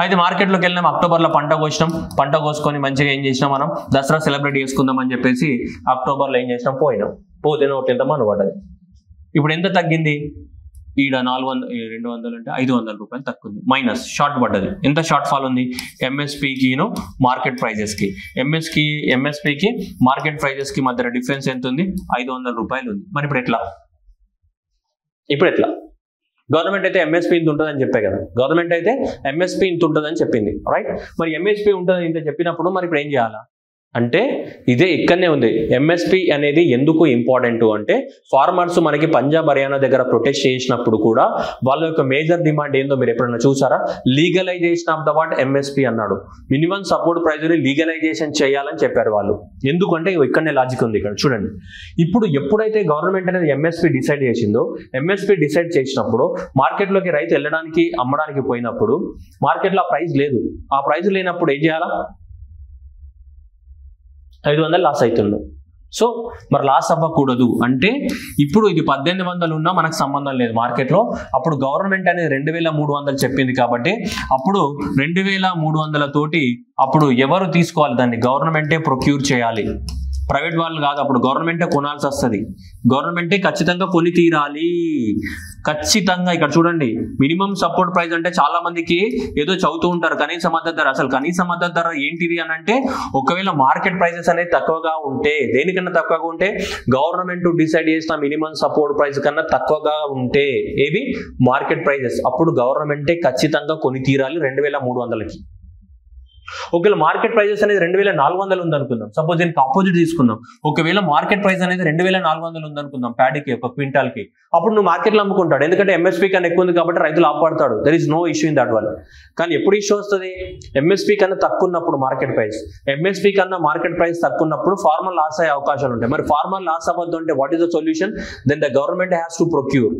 అయితే మార్కెట్లోకి వెళ్ళినాం, అక్టోబర్లో పంట కోసినాం. పంట కోసుకొని మంచిగా ఏం చేసినాం, మనం దసరా సెలబ్రేట్ చేసుకుందాం అని చెప్పేసి అక్టోబర్లో ఏం చేసినాం, పోతే నోట్లు ఎంత మనబడ్డది. ఇప్పుడు ఎంత తగ్గింది, ఈడ 200 అంటే 500 రూపాయలు తక్కువ, మైనస్ షార్ట్ పడ్డది. ఎంత షార్ట్ ఫాల్ ఉంది, ఎంఎస్పీకి మార్కెట్ ప్రైజెస్ కి, ఎంఎస్పీకి మార్కెట్ ప్రైజెస్ కి మధ్య డిఫరెన్స్ ఎంత ఉంది, 500 రూపాయలు ఉంది. మరి ఇప్పుడు ఎట్లా గవర్నమెంట్ అయితే ఎంఎస్పీ ఇంత ఉంటుందని చెప్పే కదా, గవర్నమెంట్ అయితే ఎంఎస్పీ ఇంత ఉంటుందని చెప్పింది రైట్. మరి ఎంఎస్పీ ఉంటుంది ఇంత చెప్పినప్పుడు మరి ఇప్పుడు ఏం చేయాలా, అంటే ఇదే ఇక్కడనే ఉంది. ఎంఎస్పి అనేది ఎందుకు ఇంపార్టెంట్ అంటే ఫార్మర్స్ మనకి పంజాబ్ హర్యానా దగ్గర ప్రొటెస్ట్ చేసినప్పుడు కూడా వాళ్ళ యొక్క మేజర్ డిమాండ్ ఏందో మీరు ఎప్పుడైనా చూసారా? Legalisation of the what MSP అన్నాడు. మినిమం సపోర్ట్ ప్రైస్ ని లీగలైజేషన్ చేయాలని చెప్పారు వాళ్ళు. ఎందుకంటే ఇక్కడనే లాజిక్ ఉంది. ఇక్కడ చూడండి, ఇప్పుడు ఎప్పుడైతే గవర్నమెంట్ అనేది ఎంఎస్పి డిసైడ్ చేసిందో, ఎంఎస్పి డిసైడ్ చేసినప్పుడు మార్కెట్లోకి రైతు వెళ్ళడానికి అమ్మడానికి పోయినప్పుడు మార్కెట్లో ఆ ప్రైస్ లేదు. ఆ ప్రైస్ లేనప్పుడు ఏం చేయాలా? 500 లాస్ అవుతుండు. సో మరి లాస్ అవ్వకూడదు అంటే ఇప్పుడు ఇది 1800 ఉన్నా మనకు సంబంధం లేదు మార్కెట్లో. అప్పుడు గవర్నమెంట్ అనేది 2300 చెప్పింది కాబట్టి అప్పుడు 2300 తోటి అప్పుడు ఎవరు తీసుకోవాలి? దాన్ని గవర్నమెంటే ప్రొక్యూర్ చేయాలి, ప్రైవేట్ వాళ్ళు కాదు. అప్పుడు గవర్నమెంటే కొనాల్సి వస్తుంది. గవర్నమెంటే ఖచ్చితంగా కొని తీరాలి, ఖచ్చితంగా. ఇక్కడ చూడండి, మినిమం సపోర్ట్ ప్రైస్ అంటే చాలా మందికి ఏదో చదువుతూ ఉంటారు కనీస మద్దతు ధర. అసలు కనీస మద్దతు ధర ఏంటిది అని అంటే ఒకవేళ మార్కెట్ ప్రైసెస్ అనేది తక్కువగా ఉంటే, దేనికన్నా తక్కువగా ఉంటే గవర్నమెంట్ డిసైడ్ చేసిన మినిమం సపోర్ట్ ప్రైస్ కన్నా తక్కువగా ఉంటే ఏవి మార్కెట్ ప్రైసెస్, అప్పుడు గవర్నమెంటే ఖచ్చితంగా కొని తీరాలి 2300కి. ఒకవేళ మార్కెట్ ప్రైజెస్ అనేది 2400 ఉందనుకుందాం, సపోజ్ దీనికి ఆపోజిట్ తీసుకుందాం. ఒకవేళ మార్కెట్ ప్రైస్ అనేది 2400 ఉందనుకుందాం ప్యాడీకి, ఒక క్వింటాల్కి, అప్పుడు నువ్వు మార్కెట్లో అమ్ముకుంటాడు. ఎందుకంటే ఎంఎస్పీ కన్నా ఎక్కువ ఉంది కాబట్టి రైతులు ఆపడతాడు. There is no issue in that one. కానీ ఎప్పుడు ఇష్యూ వస్తుంది? ఎంఎస్పీ కన్నా తక్కువ ఉన్నప్పుడు మార్కెట్ ప్రైస్, ఎంఎస్పీ కన్నా మార్కెట్ ప్రైస్ తక్కువ ఉన్నప్పుడు ఫార్మర్ లాస్ అయ్యే అవకాశాలు ఉంటాయి. మరి ఫార్మర్ లాస్ అవ్వద్దు అంటే what is the solution? Then the government has to procure.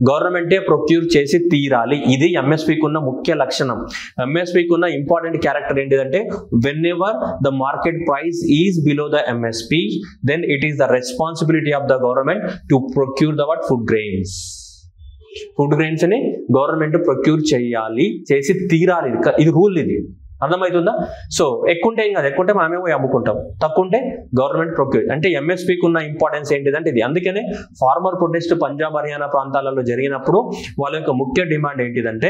గవర్నమెంటే ప్రొక్యూర్ చేసి తీరాలి. ఇది ఎంఎస్పీకి ఉన్న ముఖ్య లక్షణం. ఎంఎస్పీకి ఉన్న ఇంపార్టెంట్ క్యారెక్టర్ ఏంటిదంటే whenever the market price is below the MSP then it is the responsibility of the government to procure the what food grains. Food grains ని గవర్నమెంట్ ప్రొక్యూర్ చేయాలి, చేసి తీరాలి. ఇది రూల్. ఇది అర్థమవుతుందా? సో ఎక్కువ ఉంటే ఏం కాదు, ఎక్కువ ఉంటే మనమేమో అమ్ముకుంటాం, తక్కువ ఉంటే గవర్నమెంట్ ప్రొక్యూర్. అంటే ఎంఎస్పీకి ఉన్న ఇంపార్టెన్స్ ఏంటిదంటే ఇది. అందుకనే ఫార్మర్ ప్రొటెస్ట్ పంజాబ్ హర్యానా ప్రాంతాలలో జరిగినప్పుడు వాళ్ళ యొక్క ముఖ్య డిమాండ్ ఏంటిదంటే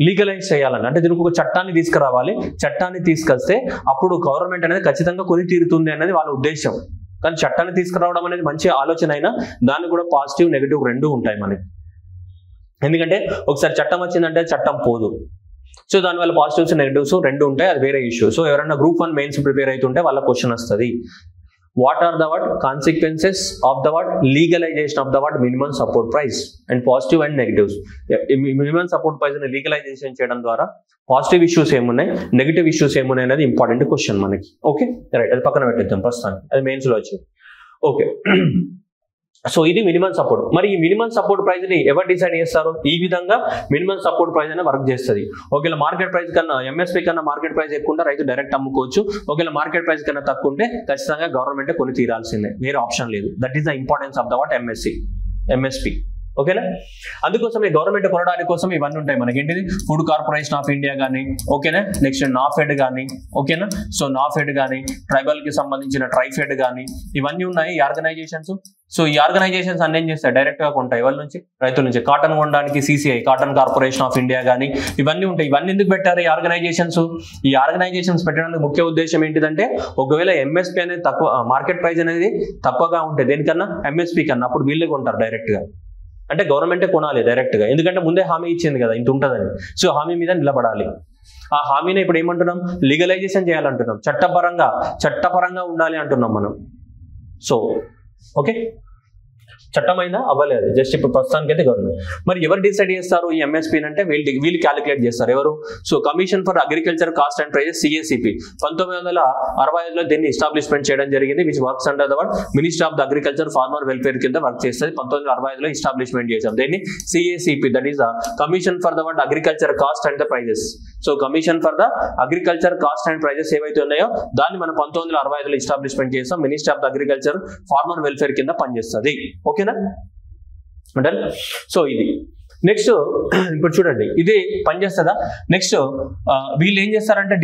లీగలైజ్ చేయాలని. అంటే దీనికి ఒక చట్టాన్ని తీసుకురావాలి. చట్టాన్ని తీసుకొస్తే అప్పుడు గవర్నమెంట్ అనేది ఖచ్చితంగా కొని తీరుతుంది అనేది వాళ్ళ ఉద్దేశం. కానీ చట్టాన్ని తీసుకురావడం అనేది మంచి ఆలోచన అయినా దానికి కూడా పాజిటివ్ నెగిటివ్ రెండు ఉంటాయి మనకి. ఎందుకంటే ఒకసారి చట్టం వచ్చిందంటే చట్టం పోదు. సో దానివల్ల పాజిటివ్స్ నెగిటివ్స్ రెండు ఉంటాయి, అది వేరే ఇష్యూ. సో ఎవరైనా గ్రూప్ 1 మెయిన్స్ ప్రిపేర్ అవుతుంటే వాళ్ళ క్వశ్చన్ వస్తుంది, what are the what consequences of the what legalization of the what minimum support price and positive and negatives. Minimum support price ని లీగలైజేషన్ చేయడం ద్వారా పాజిటివ్ ఇష్యూస్ ఏమున్నాయి, negative issues ఏమున్నాయి అనేది important question మనకి. ఓకే రైట్, అది పక్కన పెట్టేద్దాం ప్రస్తుతానికి, అది మెయిన్స్ లో వచ్చింది. ఓకే, సో ఇది మినిమం సపోర్ట్. మరి ఈ మినిమం సపోర్ట్ ప్రైస్ ని ఎవరు డిసైడ్ చేస్తారు? ఈ విధంగా మినిమం సపోర్ట్ ప్రైస్ అనేది వర్క్ చేస్తుంది. ఒకవేళ మార్కెట్ ప్రైస్ కన్నా ఎంఎస్పీ కన్నా మార్కెట్ ప్రైస్ ఎక్కువ ఉంటే రైతు డైరెక్ట్ అమ్ముకోవచ్చు. ఒకవేళ మార్కెట్ ప్రైస్ కన్నా తక్కువ ఉంటే ఖచ్చితంగా గవర్నమెంట్ కొని తీరాల్సిందే, వేరే ఆప్షన్ లేదు. That is the importance of the what MSP. ఓకేనా? అందుకోసమే గవర్నమెంట్ కొనడానికి కోసం ఇవన్నీ ఉంటాయి మనకి. ఏంటిది? ఫుడ్ కార్పొరేషన్ ఆఫ్ ఇండియా కానీ, ఓకేనా, నెక్స్ట్ నాఫెడ్ కానీ, ఓకేనా. సో నాఫెడ్ కానీ, ట్రైబల్ కి సంబంధించిన ట్రైఫెడ్ కానీ, ఇవన్నీ ఉన్నాయి ఈ ఆర్గనైజేషన్స్. సో ఈ ఆర్గనైజేషన్స్ అన్ని ఏం చేస్తాయి? డైరెక్ట్ గా కొంటాయి ఎవరి నుంచి? రైతుల నుంచి. కాటన్ కొనడానికి CCI, cotton corporation of India కానీ, ఇవన్నీ ఉంటాయి. ఇవన్నీ ఎందుకు పెట్టారు ఈ ఆర్గనైజేషన్స్? ఈ ఆర్గనైజేషన్స్ పెట్టడానికి ముఖ్య ఉద్దేశం ఏంటిదంటే ఒకవేళ ఎంఎస్పీ అనేది తక్కువ, మార్కెట్ ప్రైస్ అనేది తక్కువగా ఉంటే దేనికన్నా ఎంఎస్పీ కన్నా, అప్పుడు వీళ్ళే కొంటారు డైరెక్ట్ గా. అంటే గవర్నమెంటే కొనాలి డైరెక్ట్ గా, ఎందుకంటే ముందే హామీ ఇచ్చింది కదా ఇంత ఉంటుందని. సో హామీ మీద నిలబడాలి. ఆ హామీని ఇప్పుడు ఏమంటున్నాం? లీగలైజేషన్ చేయాలంటున్నాం. చట్టపరంగా ఉండాలి అంటున్నాం మనం. సో ఓకే, చట్టమైనా అవ్వలేదు, జస్ట్ ఇప్పుడు ప్రస్తుతానికి అయితే గవర్నమెంట్. మరి ఎవరు డిసైడ్ చేస్తారు ఈ ఎంఎస్పీ అంటే? వీళ్ళు క్యాలిక్యులేట్ చేస్తారు. ఎవరు? So commission for agriculture cost and prices, CACP. 1965లో దీన్ని ఎస్టాబ్లిష్మెంట్ చేయడం జరిగింది. Which works under the ministry of the agriculture farmer welfare కింద వర్క్ చేస్తుంది. 1965లో ఎస్టాబ్లిష్మెంట్ చేశాం దీన్ని. CACP, that is the commission for the agriculture cost and the prices. So commission for the agriculture cost and prices ఏవైతే ఉన్నాయో దాన్ని మనం 1965లో ఎస్టాబ్లిష్మెంట్ చేసాం. Ministry of the agriculture farmer welfare కింద పనిచేస్తుంది. ఓకేనా? డన్. సో ఇది నెక్స్ట్. ఇప్పుడు చూడండి ఇది పనిచేస్తుందా? నెక్స్ట్ వీళ్ళు ఏం చేస్తారంటే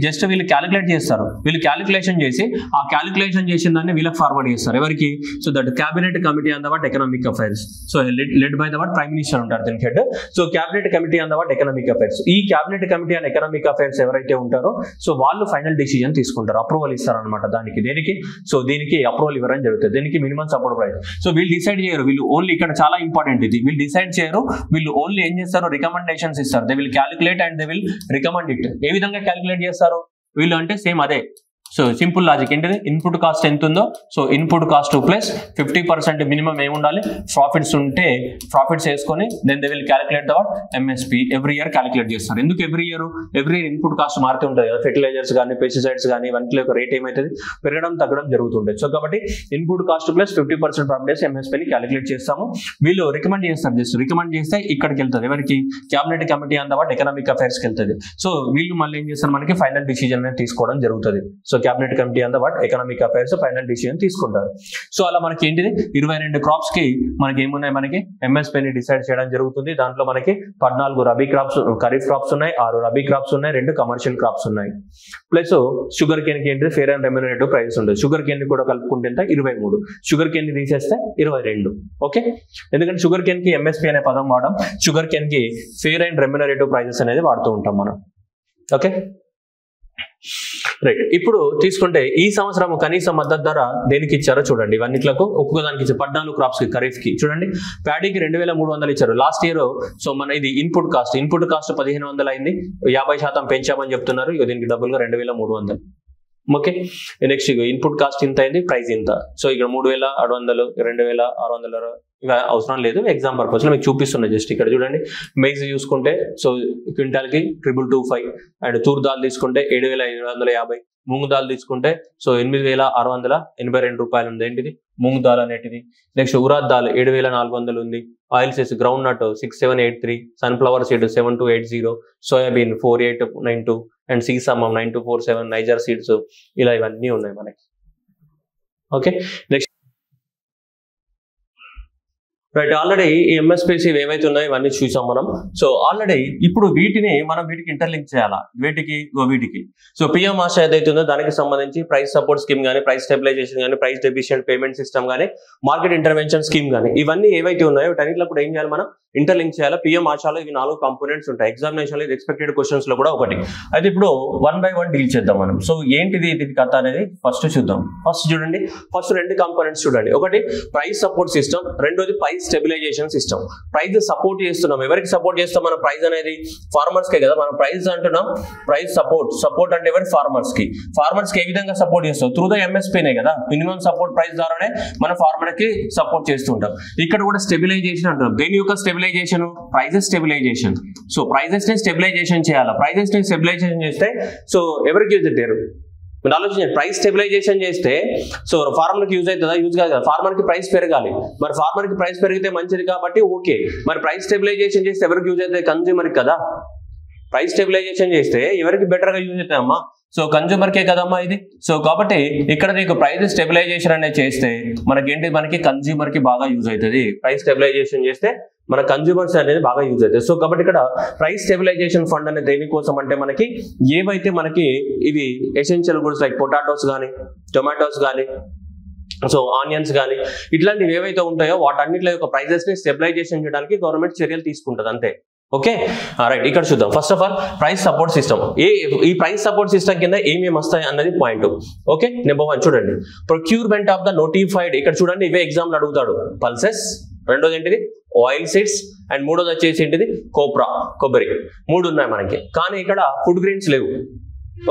జస్ట్ వీళ్ళు క్యాలిక్యులేట్ చేస్తారు. వీళ్ళు క్యాలిక్యులేషన్ చేసి ఆ క్యాలిక్యులేషన్ చేసిన దాన్ని వీళ్ళకి ఫార్వర్డ్ చేస్తారు. ఎవరికి? So that cabinet committee on the what economic affairs. So led by the what prime minister ఉంటారు దీనికి head. So cabinet committee on the what economic affairs. ఈ cabinet committee on economic affairs ఎవరైతే ఉంటారో so వాళ్ళు final decision తీసుకుంటారు, approval ఇస్తారు అనమాట దానికి. దేనికి? సో దీనికి అప్రూవల్ ఇవ్వడం జరుగుతుంది. దీనికి మినిమం సపోర్ట్ ప్రైస్. సో వీళ్ళు డిసైడ్ చేయరు, వీళ్ళు ఓన్లీ, ఇక్కడ చాలా ఇంపార్టెంట్ ఇది, వీళ్ళు డిసైడ్ చేయరు, వీళ్ళు ఓన్లీ ఏం చేస్తారు? రికమెండేషన్స్ ఇస్తారు. They will calculate and they will recommend it. ఏ విధంగా క్యాలిక్యులేట్ చేస్తారు? వీళ్ళు అంటే సేమ్ అదే. సో సింపుల్ లాజిక్ ఏంటిది, ఇన్పుట్ కాస్ట్ ఎంత ఉందో so input cost plus 50% minimum ఏముండాలి, ప్రాఫిట్స్ ఉంటే ప్రాఫిట్స్ వేసుకొని then they will calculate the MSP every year calculate చేస్తారు. ఎందుకు ఎవ్రీ ఇయర్ ఇన్పుట్ కాస్ట్ మారుతూ ఉంటుంది కదా, ఫెర్టిలైజర్స్ కానీ పెస్టిసైడ్స్ కానీ వాటి యొక్క రేట్ ఏమవుతుంది, పెరగడం తగ్గడం జరుగుతుంటుంది. సో కాబట్టి ఇన్పుట్ కాస్ట్ ప్లస్ 50% ప్రాఫిట్ ఎంఎస్పిని క్యాలిక్యులేట్ చేస్తాము. వీళ్ళు రికమెండ్ చేస్తారు, జస్ట్ రికమెండ్ చేస్తే ఇక్కడికి వెళ్తుంది ఎవరికి, క్యాబినెట్ కమిటీ అంత పాటు ఎకనామిక్ అఫైర్స్కి వెళ్తుంది. సో వీళ్ళు మళ్ళీ ఏం చేస్తారు, మనకి ఫైనల్ డిసిజన్ అనేది తీసుకోవడం జరుగుతుంది. సో క్యాబినెట్ కమిటీ అంతా పాటు ఎకనామిక్ అఫైర్స్ ఫైనల్ డిసిజన్ తీసుకుంటారు. సో అలా మనకి ఏంటిది 22 క్రాప్స్ కి మనకి ఏమున్నాయి, మనకి ఎంఎస్పీని డిసైడ్ చేయడం జరుగుతుంది. దాంట్లో మనకి 14 రబీ క్రాప్స్ ఖరీఫ్ క్రాప్స్ ఉన్నాయి, 6 రబీ క్రాప్స్ ఉన్నాయి, 2 కమర్షియల్ క్రాప్స్ ఉన్నాయి. ప్లస్ షుగర్ కేన్ కి ఏంటిది ఫేర్ అండ్ రెమ్యూనరేటివ్ ప్రైస్ ఉంటుంది. షుగర్ కేన్ ని కూడా కలుపుకుంటే ఎంత 23, షుగర్ కేన్ ని తీసేస్తే 22. ఓకే, ఎందుకంటే షుగర్ కేన్ కి ఎంఎస్పీ అనే పదం వాడడం, షుగర్ కేన్ కి ఫేర్ అండ్ రెమ్యూనరేటివ్ ప్రైజెస్ అనేది వాడుతూ ఉంటాం మనం. Okay right. ఇప్పుడు తీసుకుంటే ఈ సంవత్సరం కనీస మద్దతు ధర దేనికి ఇచ్చారో చూడండి. ఇవన్నిట్లకు ఒక్కొక్క దానికి ఇచ్చారు. 14 క్రాప్స్ కి ఖరీఫ్ కి చూడండి, ప్యాడీకి 2300 ఇచ్చారు లాస్ట్ ఇయర్. సో మన ఇది ఇన్పుట్ కాస్ట్ 1500 అయింది, 50% పెంచామని చెప్తున్నారు. దీనికి డబ్బులుగా 2300. ఓకే, నెక్స్ట్ ఇన్పుట్ కాస్ట్ ఇంత అయింది, ప్రైస్ ఇంత. సో ఇక్కడ 3600, 2600 అవసరం లేదు, ఎగ్జామ్ పర్పస్ లో మీకు చూపిస్తున్నా జస్ట్. ఇక్కడ చూడండి మేజ్ చూసుకుంటే సో క్వింటాల్ కి 2225, అండ్ తూర్ దాల్ తీసుకుంటే 7550, మూంగ్ దాల్ తీసుకుంటే సో 8682 రూపాయలు ఉంది ఏంటిది మూంగ్ దాల్ అనేటిది. నెక్స్ట్ ఉరాద్ దాల్ 7400 ఉంది, oil seeds groundnut 6783, sunflower seed 7280, soybean 4892, and sesame 9247, niger seeds, ఇలా ఇవన్నీ ఉన్నాయి మనకి. Okay next right. ఆల్రెడీ ఈ ఎంఎస్పీసీ ఏవైతే ఉన్నాయో ఇవన్నీ చూసాం మనం. సో ఆల్రెడీ ఇప్పుడు వీటికి ఇంటర్లింక్ చేయాలా, వీటికి సో పిఎం ఆశ ఏదైతే ఉందో దానికి సంబంధించి ప్రైస్ సపోర్ట్ స్కీమ్ కానీ, ప్రైస్ స్టెబిలైజేషన్ కానీ, ప్రైస్ డెఫిషియెంట్ పేమెంట్ సిస్టమ్ కానీ, మార్కెట్ ఇంటర్వెన్షన్ స్కీమ్ కానీ, ఇవన్నీ ఏవైతే ఉన్నాయో వీటన్నిటిలో కూడా ఏం చేయాలి, మనం ఇంటర్లింక్ చేయాలి. పిఎం ఆశాలో ఇవి 4 కాంపోనెంట్స్ ఉంటాయి. ఎగ్జామినేషన్ లో ఎక్స్పెక్టెడ్ క్వశ్చన్స్ లో కూడా ఒకటి. అయితే ఇప్పుడు 1 by 1 డీల్ చేద్దాం మనం. సో ఏంటిది ఇది కథ అనేది ఫస్ట్ చూద్దాం. ఫస్ట్ చూడండి, ఫస్ట్ 2 కాంపోనెంట్స్ చూడండి. ఒకటి ప్రైస్ సపోర్ట్ సిస్టమ్, రెండోది price stabilization system. Price support చేస్తున్నాం, ఎవరికి సపోర్ట్ చేస్తాం మనం, ప్రైస్ అనేది ఫార్మర్స్ కే కదా మనం ప్రైస్ అంటున్నాం. ప్రైస్ సపోర్ట్ అంటే ఎవరి, ఫార్మర్స్ కి ఏ విధంగా సపోర్ట్ చేస్తాం, త్రూ ద ఎంఎస్పీనే కదా, మినిమం సపోర్ట్ ప్రైస్ ద్వారానే మన ఫార్మర్ కి సపోర్ట్ చేస్తుంటాం. ఇక్కడ కూడా స్టెబిలైజేషన్ అంటున్నాం. దేని యొక్క stabilization, prices stabilization. So prices ని స్టెబిలైజేషన్ చేయాలి. ప్రైజెస్ ని స్టెబిలైజేషన్ చేస్తే సో ఎవరికి యూజ్ అవుతారు మీరు ఆలోచించండి. ప్రైస్ స్టెబిలైజేషన్ చేస్తే సో ఫార్మర్ కి యూజ్ అవుతుందా, యూజ్ కాదు కదా. ఫార్మర్ కి ప్రైస్ పెరగాలి, మరి ఫార్మర్ కి ప్రైస్ పెరిగితే మంచిది కాబట్టి ఓకే. మరి ప్రైస్ స్టెబిలైజేషన్ చేస్తే ఎవరికి యూజ్ అవుతుంది, కన్జ్యూమర్ కి కదా. ప్రైస్ స్టెబిలైజేషన్ చేస్తే ఎవరికి బెటర్ గా యూజ్ అవుతాయమ్మా, సో కన్జ్యూమర్ కే కదమ్మా ఇది. సో కాబట్టి ఇక్కడ నీకు ప్రైస్ స్టెబిలైజేషన్ అనేది చేస్తే మనకి కన్జ్యూమర్ కి బాగా యూజ్ అవుతుంది. ప్రైస్ స్టెబిలైజేషన్ చేస్తే మన కన్జ్యూమర్స్ అనేది బాగా యూజ్ అవుతుంది. సో కాబట్టి ఇక్కడ ప్రైస్ స్టెబిలైజేషన్ ఫండ్ అనేది దేనికోసం అంటే మనకి ఏవైతే మనకి ఇవి ఎసెన్షియల్ గుడ్స్ లైక్ పొటాటోస్ కానీ, టొమాటోస్ కానీ, సో ఆనియన్స్ కానీ, ఇట్లాంటివి ఏవైతే ఉంటాయో వాటన్నిటిలో యొక్క ప్రైజెస్ ని స్టెబిలైజేషన్ చేయడానికి గవర్నమెంట్ చర్యలు తీసుకుంటుంది అంతే. Okay right. ఇక్కడ చూద్దాం. First of all price support system. ఈ ప్రైస్ సపోర్ట్ సిస్టమ్ కింద ఏమేమి వస్తాయి అన్నది పాయింట్. ఓకే, నెంబర్ 1 చూడండి, ప్రొక్యూర్మెంట్ ఆఫ్ ద నోటిఫైడ్. ఇక్కడ చూడండి ఇవే ఎగ్జామ్ లో అడుగుతాడు. పల్సెస్, రెండోది ఏంటిది ఆయిల్ సీడ్స్, అండ్ మూడోది వచ్చేసి ఏంటిది కొబ్బరి. 3 ఉన్నాయి మనకి, కానీ ఇక్కడ ఫుడ్ గ్రెయిన్స్ లేవు.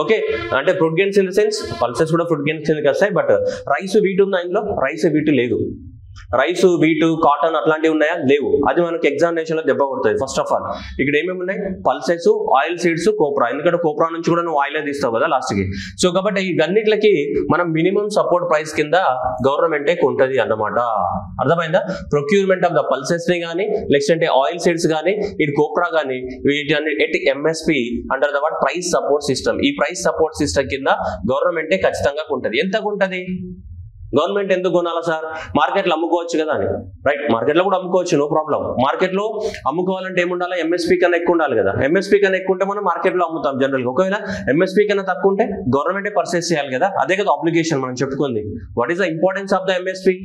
ఓకే, అంటే food grains in the sense pulses కూడా ఫుడ్ గ్రెయిన్స్ కిందకి వస్తాయి, బట్ రైస్ వీట్ ఉందా ఇందులో, రైస్ వీట్ లేదు. రైస్, వీటు, కాటన్ అట్లాంటివి ఉన్నాయా, లేవు. అది మనకి ఎగ్జామినేషన్ లో దెబ్బ కొడుతుంది. ఫస్ట్ ఆఫ్ ఆల్ ఇక్కడ ఏమేమి ఉన్నాయి, పల్సెస్, ఆయిల్ సీడ్స్, కోప్రా. ఎందుకంటే కోప్రా నుంచి కూడా నువ్వు ఆయిల్ తీస్తావు కదా లాస్ట్ కి. సో కాబట్టి ఇవన్నిటికి మనం మినిమం సపోర్ట్ ప్రైస్ కింద గవర్నమెంటే కొంటది అన్నమాట. అర్థమైందా? ప్రొక్యూర్మెంట్ ఆఫ్ ద పల్సెస్ ని కానీ, నెక్స్ట్ అంటే ఆయిల్ సీడ్స్ కానీ, ఇది కోప్రా కానీ, వీటి MSP under the word price support system. ఈ ప్రైస్ సపోర్ట్ సిస్టమ్ కింద గవర్నమెంటే ఖచ్చితంగా కొంటది. ఎంత కొంటది గవర్నమెంట్? ఎందుకు కొనాలా సార్, మార్కెట్లో అమ్ముకోవచ్చు కదా అని. రైట్, మార్కెట్లో కూడా అమ్ముకోవచ్చు, నో ప్రాబ్లం. మార్కెట్లో అమ్ముకోవాలంటే ఏముండాలి, ఎంఎస్పీ కన్నా ఎక్కువ ఉండాలి కదా. ఎంఎస్పీ కన్నా ఎక్కువ ఉంటే మనం మార్కెట్లో అమ్ముతాం జనరల్గా. ఒకవేళ ఎంఎస్పీ కన్నా తక్కువ ఉంటే గవర్నమెంటే పర్చేస్ చేయాలి కదా. అదే కదా ఆబ్లిగేషన్ మనం చెప్పుకుంది. What is the importance of the MSP?